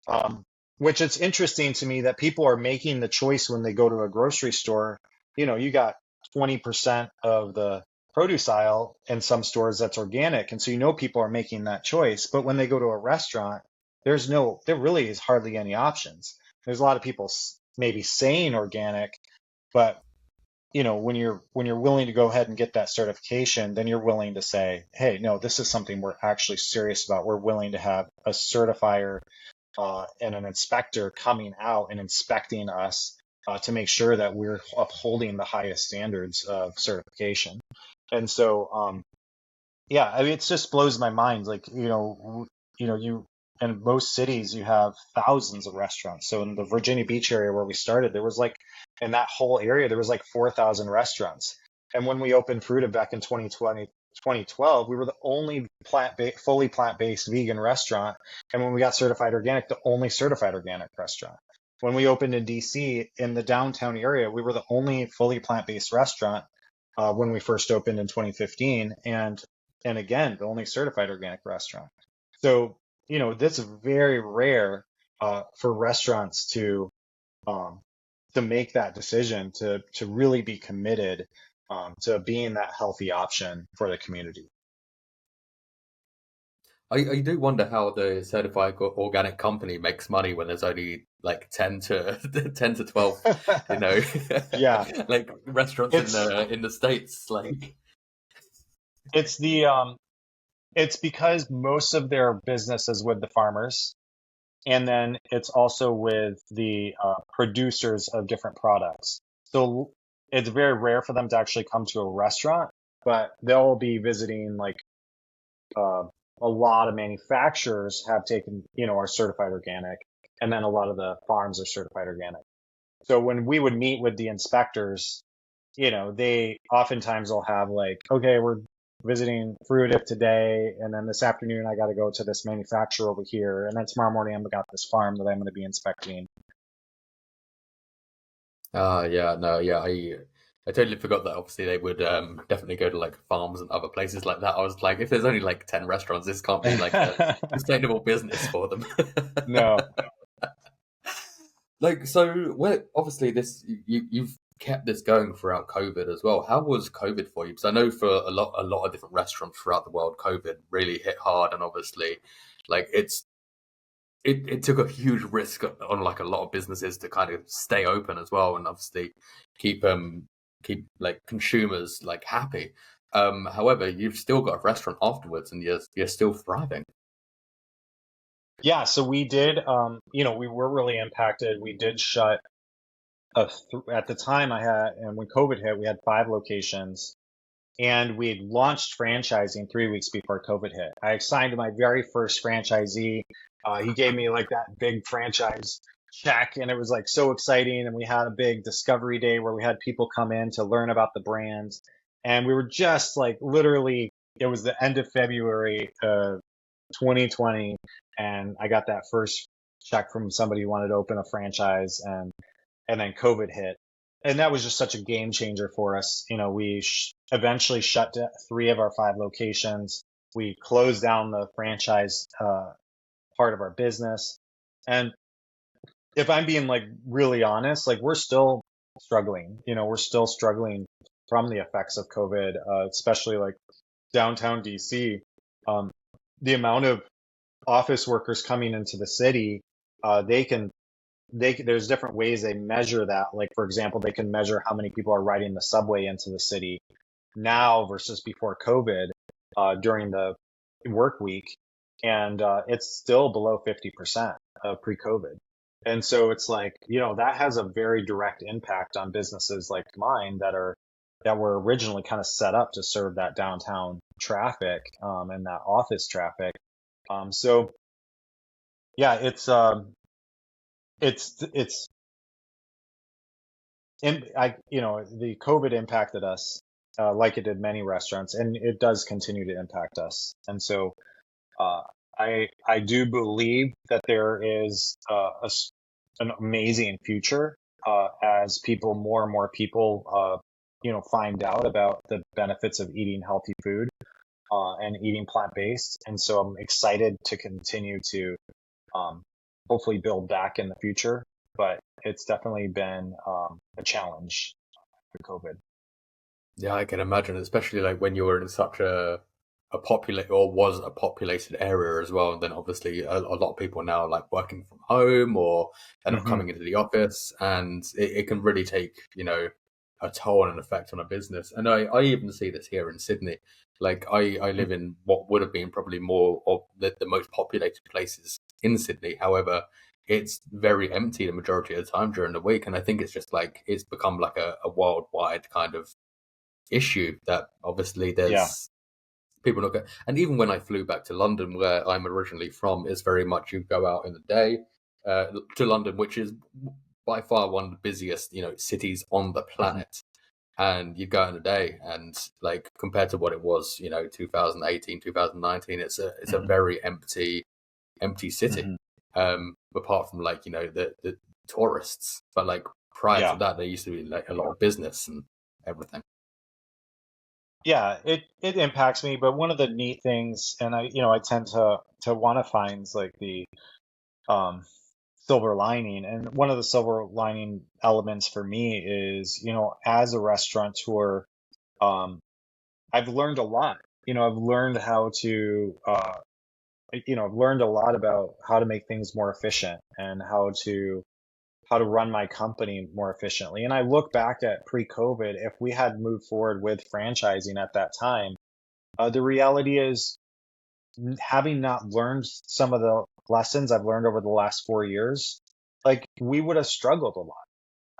um, which it's interesting to me that people are making the choice when they go to a grocery store. You got 20% of the produce aisle in some stores that's organic. And so, people are making that choice. But when they go to a restaurant, there really is hardly any options. There's a lot of people maybe saying organic, but when you're willing to go ahead and get that certification, then you're willing to say, hey, no, this is something we're actually serious about. We're willing to have a certifier and an inspector coming out and inspecting us to make sure that we're upholding the highest standards of certification. And so, yeah, I mean, it just blows my mind. Like, you in most cities you have thousands of restaurants. So in the Virginia Beach area where we started, there was like in that whole area there was like 4,000 restaurants. And when we opened Fruitive back in 2020, 2012, we were the only fully plant-based vegan restaurant. And when we got certified organic, the only certified organic restaurant. When we opened in DC in the downtown area, we were the only fully plant-based restaurant when we first opened in 2015, and again, the only certified organic restaurant. So, this is very rare for restaurants um, to make that decision to really be committed to being that healthy option for the community. I do wonder how the certified organic company makes money when there's only like 10 to 10 to 12, you know, Yeah, like restaurants it's in the States. Like, it's the it's because most of their business is with the farmers, and then it's also with the producers of different products. So it's very rare for them to actually come to a restaurant, but they'll be visiting like uh, a lot of manufacturers have taken, are certified organic, and then a lot of the farms are certified organic. So when we would meet with the inspectors, they oftentimes will have like, okay, we're visiting Fruitive today, and then this afternoon I got to go to this manufacturer over here, and then tomorrow morning I've got this farm that I'm going to be inspecting. yeah, no, yeah, I totally forgot that obviously they would definitely go to like farms and other places like that. I was like, if there's only like 10 restaurants, this can't be like a sustainable business for them. No. Like, so where obviously you've kept this going throughout COVID as well. How was COVID for you? Because I know for a lot of different restaurants throughout the world, COVID really hit hard, and obviously, like it took a huge risk on like a lot of businesses to kind of stay open as well, and obviously keep like consumers like happy. However, you've still got a restaurant afterwards, and you're still thriving. Yeah, so we did, we were really impacted. We did shut at the time and when COVID hit, we had 5 locations. And we had launched franchising 3 weeks before COVID hit. I signed my very first franchisee. He gave me like that big franchise check, and it was like so exciting. And we had a big discovery day where we had people come in to learn about the brand. And we were just like literally, it was the end of February 2020, and I got that first check from somebody who wanted to open a franchise, and then COVID hit. And that was just such a game changer for us. We eventually shut down 3 of our 5 locations. We closed down the franchise part of our business. And if I'm being like really honest, like we're still struggling. We're still struggling from the effects of COVID, especially like downtown DC. Um, the amount of office workers coming into the city, there's different ways they measure that. Like, for example, they can measure how many people are riding the subway into the city now versus before COVID during the work week. And it's still below 50% of pre-COVID. And so it's like, that has a very direct impact on businesses like mine that were originally kind of set up to serve that downtown traffic and that office traffic. So yeah, it's the COVID impacted us like it did many restaurants, and it does continue to impact us. And so uh, I do believe that there is an amazing future as more and more people find out about the benefits of eating healthy food and eating plant-based. And so I'm excited to continue to um, hopefully build back in the future. But it's definitely been a challenge for COVID. Yeah, I can imagine, especially like when you were in such a populate or was a populated area as well. And then obviously a lot of people now like working from home or they're not Hmm. coming into the office, and it can really take a toll and an effect on a business. And I even see this here in Sydney. Like I live in what would have been probably more of the most populated places in Sydney. However, it's very empty the majority of the time during the week, and I think it's just like it's become like a worldwide kind of issue that obviously Yeah. there's people not go. And even when I flew back to London, where I'm originally from, it's very much you go out in the day to London, which is by far one of the busiest cities on the Hmm. planet. And you go out in the day, and like compared to what it was, 2018, 2019, it's a Hmm. very empty city. Hmm. Apart from like the tourists, but like prior to Yeah. that, there used to be like a lot of business and everything. Yeah. It impacts me, but one of the neat things, and I tend to want to find like the um, silver lining, and one of the silver lining elements for me is, as a restaurateur, um, I've learned a lot. I've learned how to I've learned a lot about how to make things more efficient and how to how to run my company more efficiently. And I look back at pre-COVID, if we had moved forward with franchising at that time, the reality is, having not learned some of the lessons I've learned over the last 4 years, like we would have struggled a lot.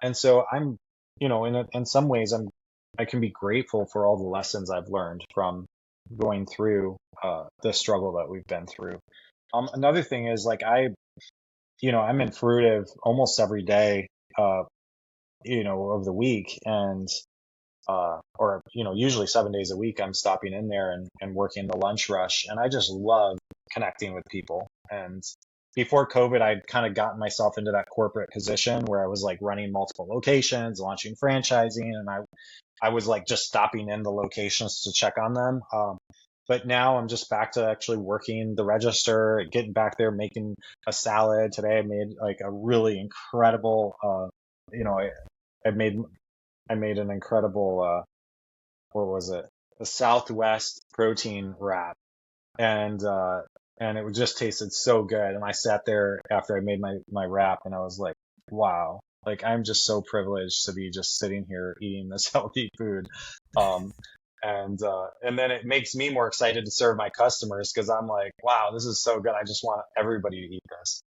And so I'm, in some ways, I can be grateful for all the lessons I've learned from going through the struggle that we've been through. Another thing is like I'm in Fruitive almost every day, of the week, and or usually 7 days a week I'm stopping in there and working the lunch rush, and I just love connecting with people. And before COVID, I'd kind of gotten myself into that corporate position where I was like running multiple locations, launching franchising, and I was like just stopping in the locations to check on them. But now I'm just back to actually working the register, getting back there, making a salad. Today I made like a really incredible, you know, I, I made I made an incredible, what was it? A Southwest protein wrap, and it just tasted so good. And I sat there after I made my wrap, and I was like, wow, like I'm just so privileged to be just sitting here eating this healthy food. Um, and then it makes me more excited to serve my customers because I'm like, wow, this is so good. I just want everybody to eat this.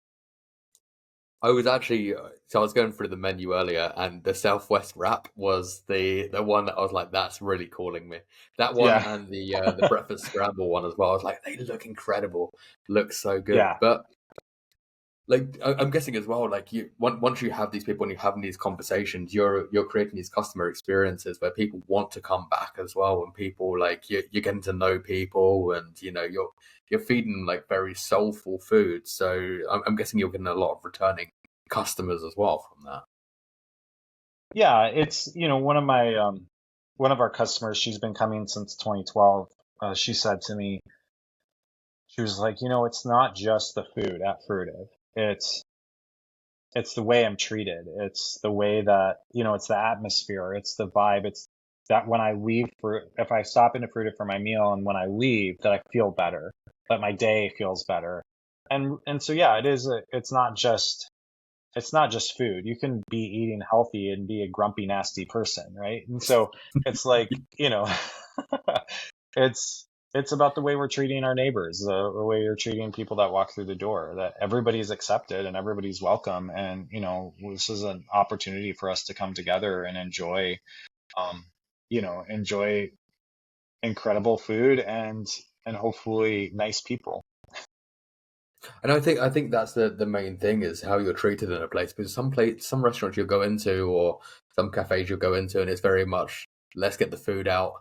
I was actually so I was going through the menu earlier, and the Southwest wrap was the one that I was like, that's really calling me. That one Yeah, and the breakfast scramble one as well. I was like, they look incredible, look so good. yeah, But like I'm guessing as well, like you once you have these people and you're having these conversations, you're creating these customer experiences where people want to come back as well, and people like you're getting to know people, and you're feeding them like very soulful food. So I'm guessing you're getting a lot of returning customers as well from that. yeah. It's one of our customers. She's been coming since 2012. She said to me, she was like, it's not just the food at Fruitive. It's it's the way I'm treated. It's the way that, it's the atmosphere. It's the vibe. It's that when I leave for, if I stop into Fruitive for my meal and when I leave, that I feel better, that my day feels better. And so, yeah, it's not just food. You can be eating healthy and be a grumpy, nasty person, right? And so it's like, it's it's about the way we're treating our neighbors, the way you're treating people that walk through the door, that everybody's accepted and everybody's welcome. And, this is an opportunity for us to come together and um, enjoy incredible food and hopefully nice people. And I think that's the main thing is how you're treated in a place, because some restaurants you'll go into or some cafes you'll go into, and it's very much let's get the food out,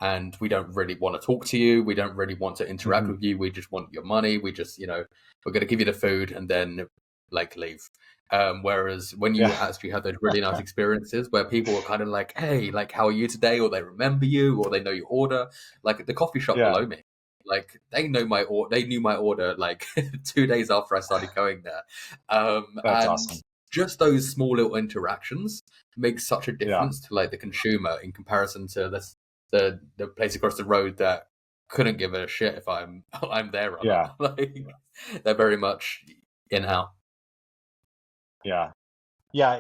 and we don't really want to talk to you, we don't really want to interact Hmm. with you, we just want your money, we just we're going to give you the food and then like leave. Whereas when you Yeah. actually have those really nice experiences where people are kind of like, hey, like how are you today, or they remember you, or they know your order, like at the coffee shop Yeah. below me. Like they know my order. They knew my order like 2 days after I started going there, That's and awesome. just those small little interactions make such a Yeah. difference to like the consumer in comparison to the place across the road that couldn't give a shit if I'm I'm there or Yeah. not. Like they're very much in out. Yeah. Yeah.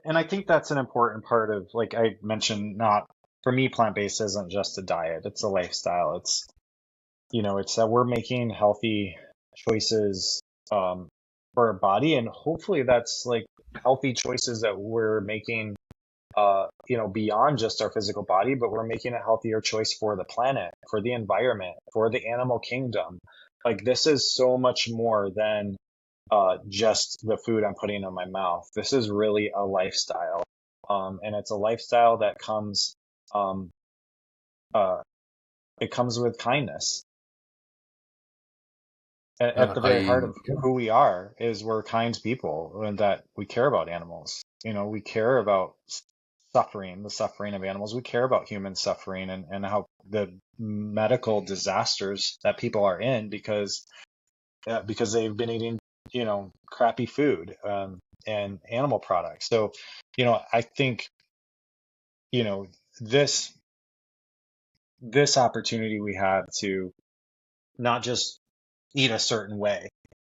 And I think that's an important part of, like I mentioned, not for me, plant-based isn't just a diet, it's a lifestyle. It's that we're making healthy choices for our body, and hopefully that's like healthy choices that we're making beyond just our physical body, but we're making a healthier choice for the planet, for the environment, for the animal kingdom. Like this is so much more than just the food I'm putting in my mouth. This is really a lifestyle. And it's a lifestyle that um, uh, it comes with kindness. At the very heart I of who we are is we're kind people, and that we care about animals. We care about suffering, the suffering of animals. We care about human suffering and how the medical disasters that people are in because they've been eating, crappy food, and animal products. So, I think, you know, this this opportunity we have to not just eat a certain way,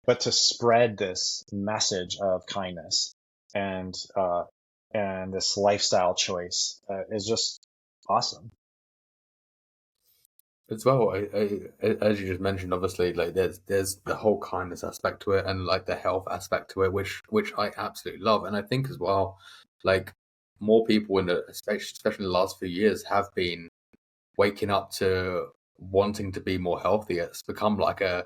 but to spread this message of kindness and this lifestyle choice is just awesome. As well, as you just mentioned, obviously, like there's the whole kindness aspect to it, and like the health aspect to it, which I absolutely love, and I think as well, like more people in the especially in the last few years have been waking up to wanting to be more healthy. It's become like a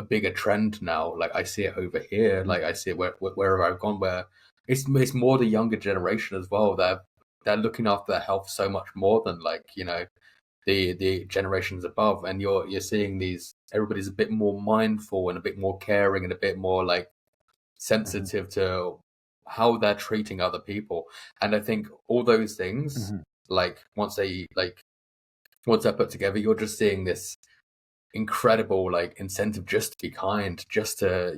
bigger trend now. Like I see it over here, like I see it wherever I've gone, where it's more the younger generation as well. They're looking after their health so much more than like the generations above, and you're seeing these everybody's a bit more mindful and a bit more caring and a bit more like Mm-hmm. sensitive to how they're treating other people. And I think all those things, Mm-hmm. like once they're put together, you're just seeing this incredible like incentive just to be kind, just to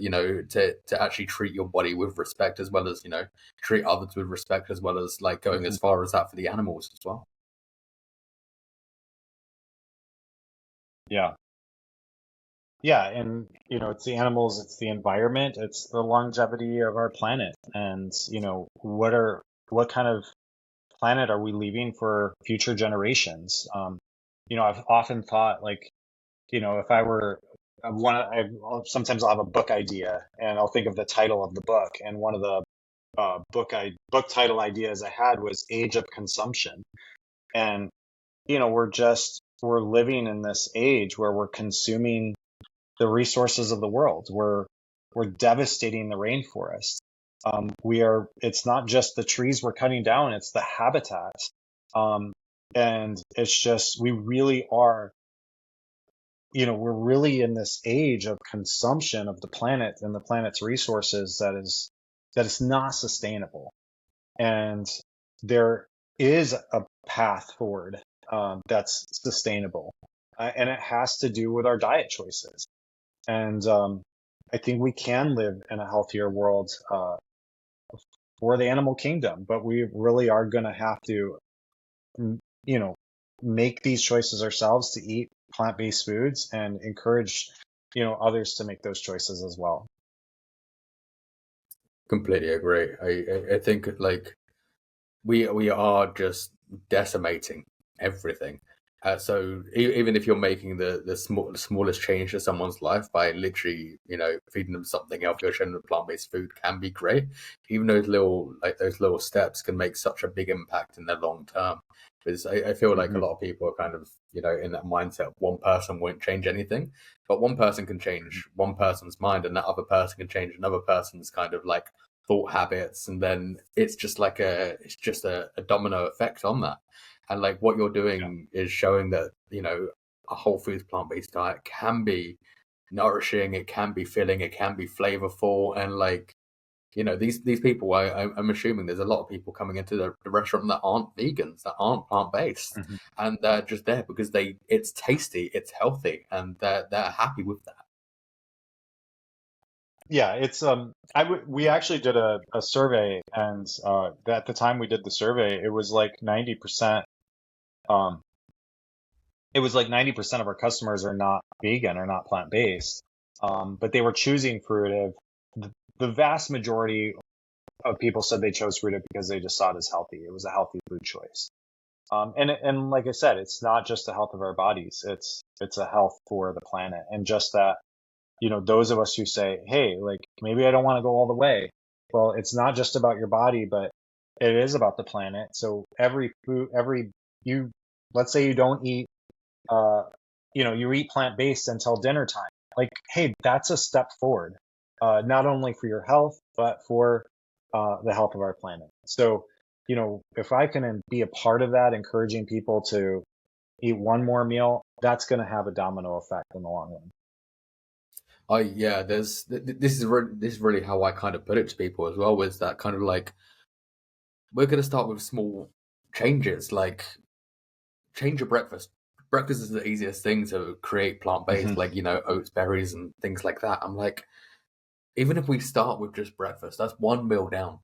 to actually treat your body with respect, as well as treat others with respect, as well as like going Mm-hmm. as far as that for the animals as well. Yeah. Yeah, and it's the animals, it's the environment, it's the longevity of our planet, and what kind of planet are we leaving for future generations? I've often thought like, if I were sometimes I'll have a book idea and I'll think of the title of the book, and one of the book title ideas I had was Age of Consumption, and we're living in this age where we're consuming the resources of the world. We're devastating the rainforest. It's not just the trees we're cutting down, it's the habitat. Um, and it's just, we really are, we're really in this age of consumption of the planet and the planet's resources that is not sustainable. And there is a path forward that's sustainable. And it has to do with our diet choices. And I think we can live in a healthier world for the animal kingdom, but we really are going to have to, you know, make these choices ourselves to eat plant-based foods and encourage, others to make those choices as well. Completely agree. I think like we are just decimating everything. So even if you're making the smallest change to someone's life by literally feeding them something healthy or showing them plant-based food can be great. Even those little steps can make such a big impact in the long term. Because I feel like a Hmm. lot of people are kind of in that mindset. One person won't change anything, but one person can change one person's mind, and that other person can change another person's kind of like thought habits, and then it's just like a domino effect on that. And like what you're Yeah. doing is showing that a whole foods plant-based diet can be nourishing, it can be filling, it can be flavorful, and like these people, I'm assuming there's a lot of people coming into the restaurant that aren't vegans, that aren't plant-based, Hmm. and they're just there because it's tasty, it's healthy, and they're happy with that. Yeah, we actually did a survey, and at the time we did the survey, um it was like 90% of our customers are not vegan or not plant-based. But they were choosing Fruitive. The vast majority of people said they chose Fruitive because they just saw it as healthy. It was a healthy food choice. And like I said, it's not just the health of our bodies. It's a health for the planet. And just that, those of us who say, hey, like maybe I don't want to go all the way. Well, it's not just about your body, but it is about the planet. So you, let's say you don't eat, uh, you eat plant-based until dinner time. Like, hey, that's a step forward, not only for your health, but for the health of our planet. So, if I can be a part of that, encouraging people to eat one more meal, that's going to have a domino effect in the long run. Yeah, this is really how I kind of put it to people as well, is that kind of like we're going to start with small changes, like change your breakfast. Breakfast is the easiest thing to create plant-based, Hmm. like oats, berries, and things like that. I'm like, even if we start with just breakfast, that's one meal down.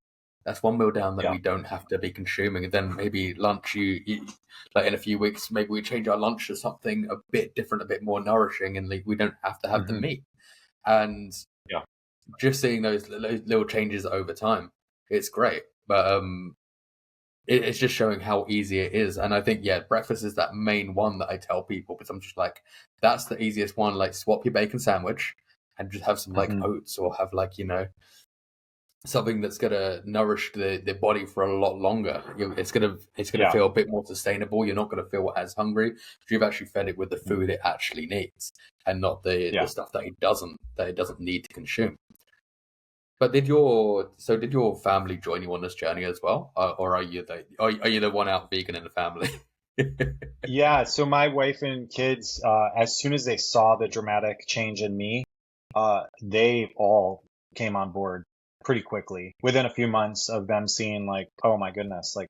That's one meal down that Yeah. we don't have to be consuming. And then maybe lunch, you like in a few weeks, maybe we change our lunch to something a bit different, a bit more nourishing, and like we don't have to have the Hmm. meat. And Yeah. just seeing those little changes over time, it's great. But it's just showing how easy it is. And I think, yeah, breakfast is that main one that I tell people because I'm just like, that's the easiest one. Like, swap your bacon sandwich and just have some like Hmm. oats or have like, something that's gonna nourish the body for a lot longer. It's gonna Yeah, feel a bit more sustainable. You're not gonna feel as hungry if you've actually fed it with the food it actually needs, and not the yeah. stuff that it doesn't need to consume. But did your family join you on this journey as well, or are you the one out vegan in the family? Yeah, so my wife and kids, as soon as they saw the dramatic change in me, they all came on board pretty quickly. Within a few months of them seeing like, oh my goodness, like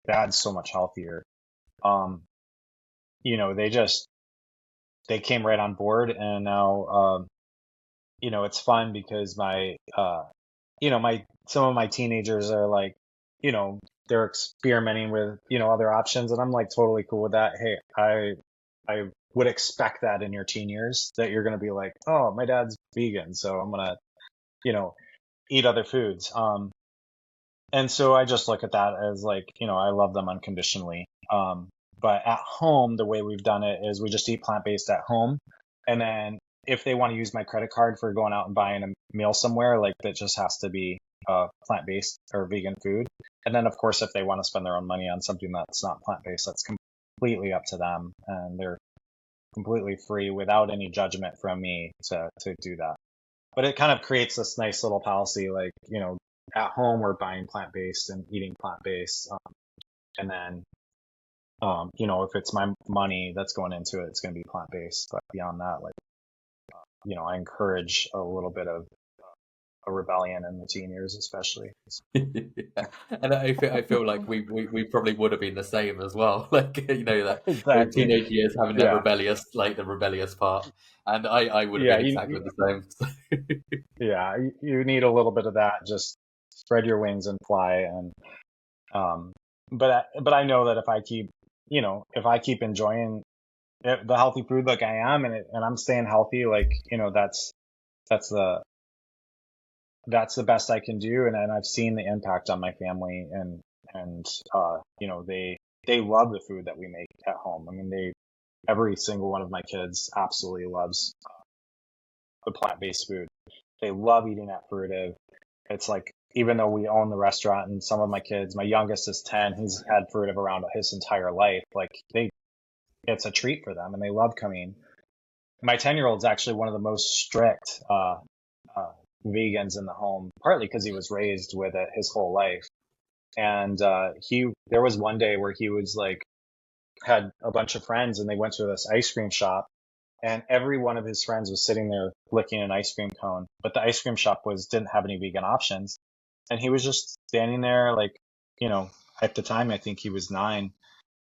Dad's so much healthier. Um, they came right on board, and now, it's fun because my some of my teenagers are like, they're experimenting with, other options, and I'm like totally cool with that. Hey, I would expect that in your teen years that you're going to be like, oh, my dad's vegan, so I'm going to, you know, eat other foods. And so I just look at that as like, I love them unconditionally. But at home, the way we've done it is we just eat plant-based at home. And then if they want to use my credit card for going out and buying a meal somewhere, like that just has to be plant-based or vegan food. And then of course, if they want to spend their own money on something that's not plant-based, that's completely up to them. And they're completely free without any judgment from me to do that. But it kind of creates this nice little policy, like, at home we're buying plant-based and eating plant-based. And then, if it's my money that's going into it, it's going to be plant-based. But beyond that, like, I encourage a little bit of a rebellion in the teen years, especially. Yeah. And I feel like we probably would have been the same as well. Like that the Exactly. teenage years having that Yeah. rebellious part, and I would have Yeah. been exactly the same. Yeah. You need a little bit of that. Just spread your wings and fly. And, but I know that if I keep enjoying the healthy food like I am, and I'm staying healthy, like, that's the that's the best I can do. And I've seen the impact on my family, and they love the food that we make at home. I mean, every single one of my kids absolutely loves the plant-based food. They love eating at Fruitive. It's like, even though we own the restaurant, and some of my kids, my youngest is 10, he's had Fruitive around his entire life. Like, it's a treat for them and they love coming. My 10-year-old is actually one of the most strict uh, vegans in the home, partly because he was raised with it his whole life. And there was one day where he was like, had a bunch of friends and they went to this ice cream shop, and every one of his friends was sitting there licking an ice cream cone, but the ice cream shop didn't have any vegan options. And he was just standing there, like, you know, at the time, I think he was 9.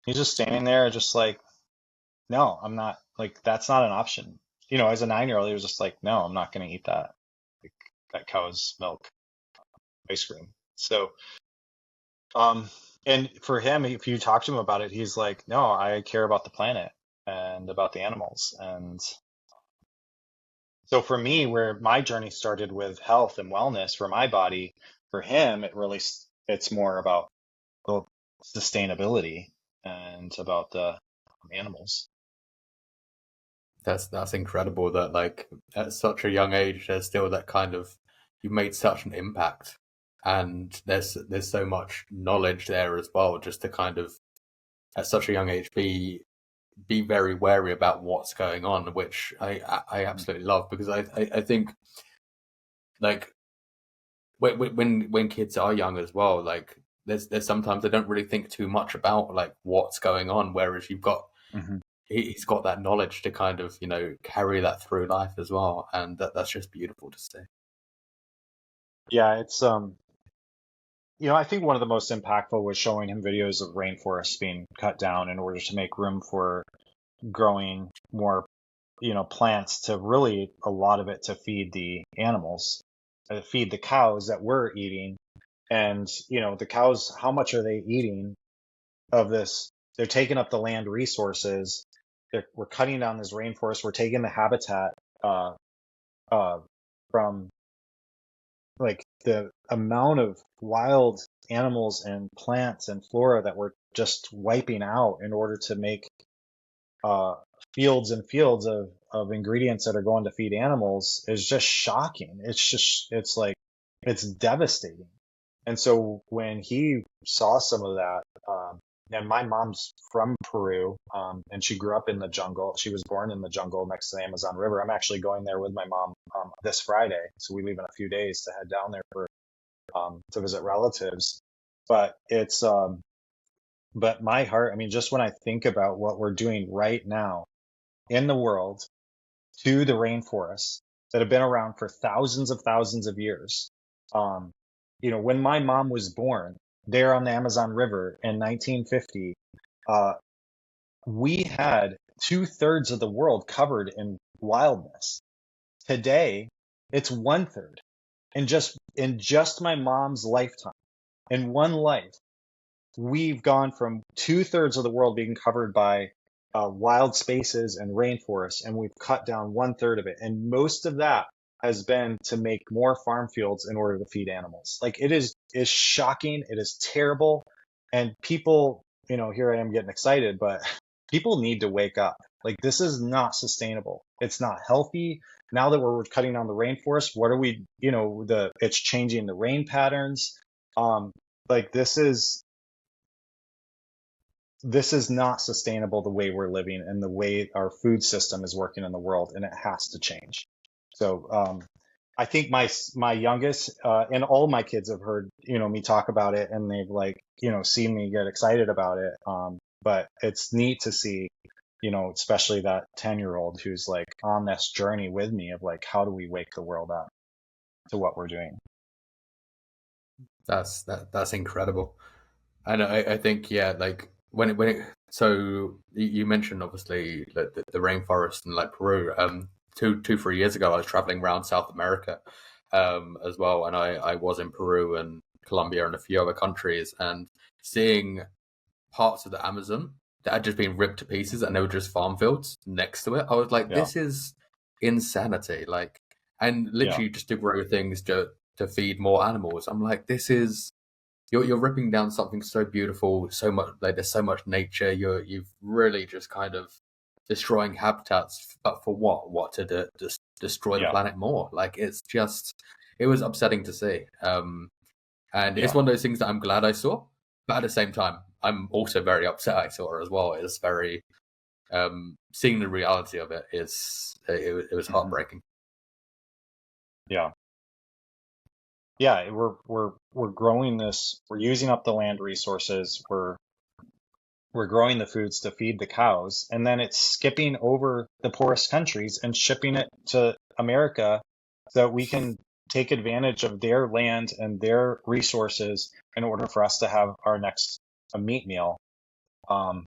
He's just standing there, just like, no, I'm not, like, that's not an option. As a 9-year-old, he was just like, no, I'm not going to eat that, like, that cow's milk ice cream. So, um, and for him, if you talk to him about it, he's like, no, I care about the planet and about the animals. And so for me, where my journey started with health and wellness for my body, for him, it's more about the sustainability and about the animals. That's incredible that like at such a young age there's still that kind of you've made such an impact, and there's so much knowledge there as well, just to kind of at such a young age be very wary about what's going on, which I absolutely love, because I think like when kids are young as well, like there's sometimes they don't really think too much about like what's going on, whereas Hmm. he's got that knowledge to kind of carry that through life as well, and that's just beautiful to see. Yeah, I think one of the most impactful was showing him videos of rainforests being cut down in order to make room for growing more, plants, to really a lot of it to feed the animals, feed the cows that we're eating. And, the cows, how much are they eating of this? They're taking up the land resources. We're cutting down this rainforest. We're taking the habitat uh, uh, from like the amount of wild animals and plants and flora that we're just wiping out in order to make uh, fields and fields of ingredients that are going to feed animals is just shocking. It's like, it's devastating. And so when he saw some of that, and my mom's from Peru, and she grew up in the jungle. She was born in the jungle next to the Amazon River. I'm actually going there with my mom this Friday. So we leave in a few days to head down there for to visit relatives. But but my heart, I mean, just when I think about what we're doing right now in the world to the rainforests that have been around for thousands of years. Um, when my mom was born there on the Amazon River in 1950, uh, we had 2/3 of the world covered in wildness. Today, it's 1/3. In just my mom's lifetime, in one life, we've gone from 2/3 of the world being covered by wild spaces and rainforests, and we've cut down 1/3 of it. And most of that has been to make more farm fields in order to feed animals. Like is shocking. It is terrible. And people, here I am getting excited, but people need to wake up. Like this is not sustainable. It's not healthy. Now that we're cutting down the rainforest, what are we, it's changing the rain patterns. Like this is not sustainable the way we're living and the way our food system is working in the world, and it has to change. So I think my youngest and all my kids have heard me talk about it, and they've like seen me get excited about it. But it's neat to see especially that 10-year-old who's like on this journey with me of like, how do we wake the world up to what we're doing? That's incredible. And I think, yeah, like so you mentioned obviously like the rainforest in like Peru. 3 years ago, I was traveling around South America, as well, and I was in Peru and Colombia and a few other countries, and seeing parts of the Amazon that had just been ripped to pieces and there were just farm fields next to it. I was like, Yeah, this is insanity. Like, and yeah, literally just to grow things to feed more animals. I'm like, this is you're ripping down something so beautiful, so much like there's so much nature. You've really just kind of destroying habitats, but for what? What to just destroy the yeah, planet more? Like it was upsetting to see. And it's yeah. one of those things that I'm glad I saw, but at the same time, I'm also very upset I saw it as well. It's very seeing the reality of it was Hmm. heartbreaking. Yeah. Yeah, we're growing this. We're using up the land resources. We're growing the foods to feed the cows, and then it's skipping over the poorest countries and shipping it to America so that we can take advantage of their land and their resources in order for us to have our next a meat meal. Um,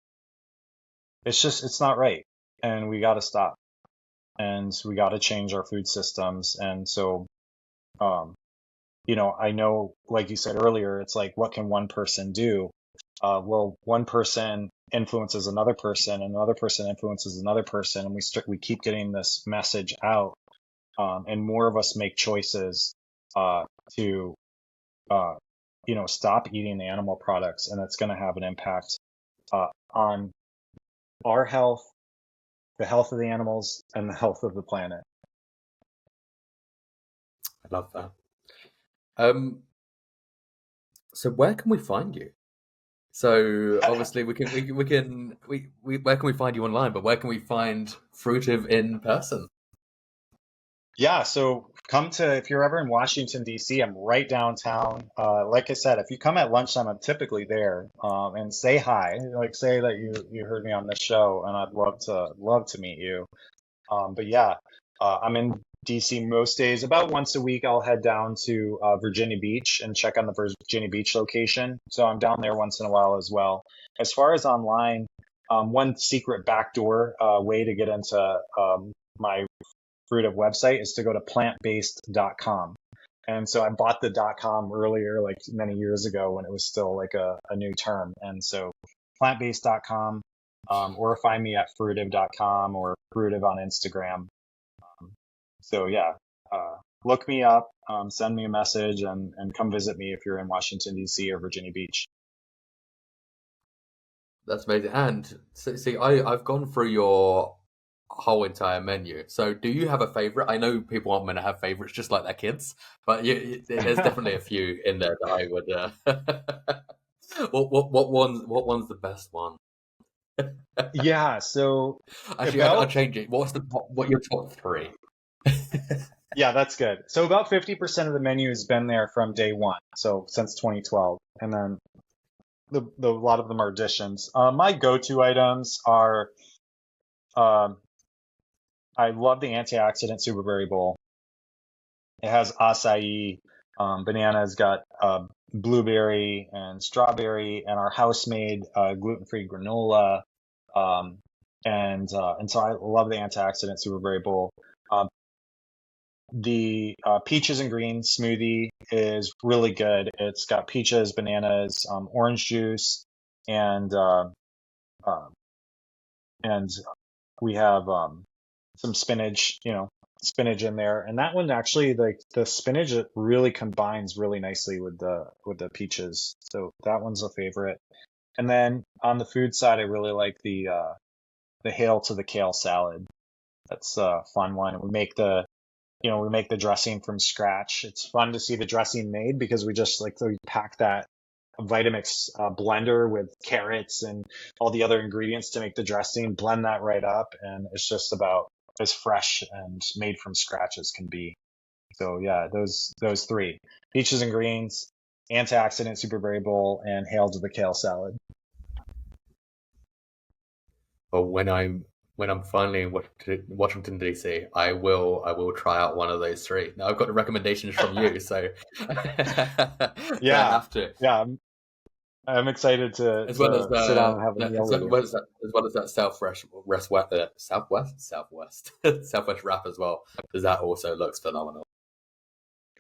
it's not right, and we got to stop, and we got to change our food systems. And so, um, I know, like you said earlier, it's like, what can one person do? Well, one person influences another person, and another person influences another person, and we keep getting this message out, and more of us make choices to uh, stop eating the animal products, and it's going to have an impact on our health, the health of the animals, and the health of the planet. I love that. Um, so where can we find you? So obviously we where can we find you online? But where can we find Fruitive in person? Yeah, so if you're ever in Washington, D.C., I'm right downtown. Like I said, if you come at lunchtime, I'm typically there. And say hi, like say that you heard me on this show, and I'd love to meet you. But yeah, I'm in DC most days. About once a week, I'll head down to Virginia Beach and check on the Virginia Beach location. So I'm down there once in a while as well. As far as online, one secret backdoor way to get into my Fruitive website is to go to plantbased.com. And so I bought the .com earlier, like many years ago when it was still like a new term. And so plantbased.com, or find me at fruitive.com or fruitive on Instagram. So yeah, look me up, send me a message, and come visit me if you're in Washington, D.C. or Virginia Beach. That's amazing. And so, see, I've gone through your whole entire menu. So, do you have a favorite? I know people aren't meant to have favorites, just like their kids, but there's definitely a few in there that I would. What one's the best one? Yeah, so Actually, I'll about change it. What are your top three? yeah, that's good. So about 50% of the menu has been there from day one, so since 2012, and then the a lot of them are additions. My go-to items are um, I love the antioxidant super berry bowl. It has acai, bananas, got blueberry and strawberry, and our house-made gluten-free granola. Um, and so I love the antioxidant super berry bowl. Um, the peaches and greens smoothie is really good. It's got peaches, bananas, orange juice, and uh, and we have some spinach, spinach in there. And that one actually, like the spinach, it really combines really nicely with the peaches. So that one's a favorite. And then on the food side, I really like the hail to the kale salad. That's a fun one. We make the dressing from scratch. It's fun to see the dressing made because we just like we pack that Vitamix blender with carrots and all the other ingredients to make the dressing, blend that right up, and it's just about as fresh and made from scratch as can be. So yeah, those three: peaches and greens, antioxidant super berry bowl, and hail to the kale salad. But when I'm finally in Washington DC, I will try out one of those three. Now I've got the recommendations from you, so so I Yeah, have to. yeah, I'm excited to As well as sit down and have a meal with you. as well as that Southwest Southwest wrap as well. Because that also looks phenomenal.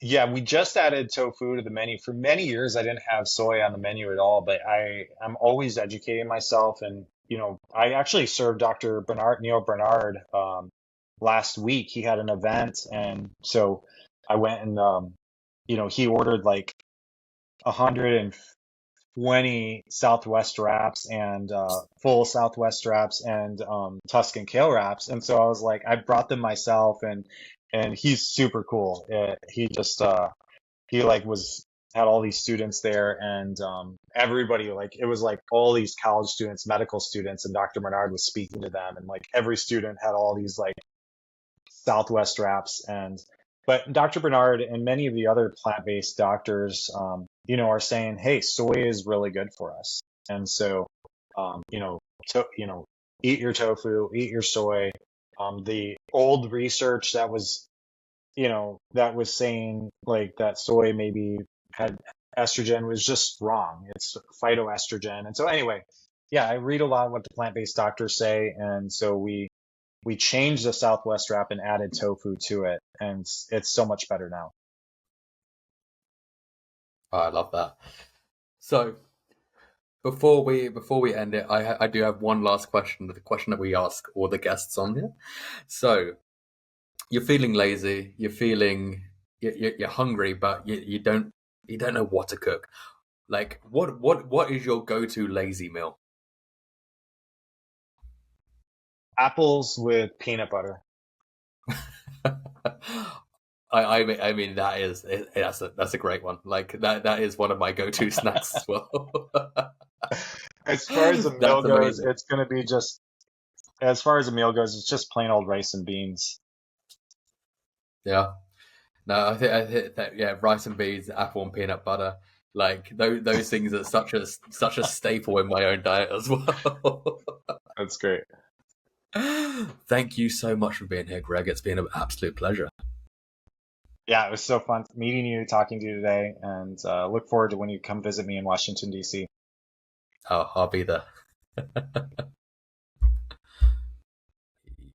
Yeah, we just added tofu to the menu. For many years, I didn't have soy on the menu at all, but I'm always educating myself. And, I actually served Dr. Neil Bernard, last week. He had an event. And so I went and, he ordered like 120 Southwest wraps and, full Southwest wraps and, Tuscan kale wraps. And so I was like, I brought them myself and he's super cool. He just, he like was had all these students there and everybody like it was like all these college students, medical students, and Dr. Bernard was speaking to them and like every student had all these like Southwest wraps and but Dr. Bernard and many of the other plant-based doctors are saying, hey, soy is really good for us. And so um, you know eat your tofu, eat your soy. The old research that was saying like that soy maybe had estrogen was just wrong. It's phytoestrogen. And so anyway, yeah, I read a lot what the plant-based doctors say, and so we changed the Southwest wrap and added tofu to it, and it's so much better now. Oh, I love that. So before we end it, I do have one last question. The question that we ask all the guests on here. So you're feeling lazy, you're hungry, but you don't know what to cook. Like what is your go-to lazy meal? Apples with peanut butter. I mean that's a great one. Like that is one of my go-to snacks as well. As far as a meal That's goes, amazing. it's gonna be just as far as a meal goes, it's just plain old rice and beans. Yeah. No, I think that yeah, rice and beans, apple and peanut butter, like those things are such a staple in my own diet as well. That's great. Thank you so much for being here, Greg. It's been an absolute pleasure. Yeah, it was so fun meeting you, talking to you today, and look forward to when you come visit me in Washington, D.C. I'll be there.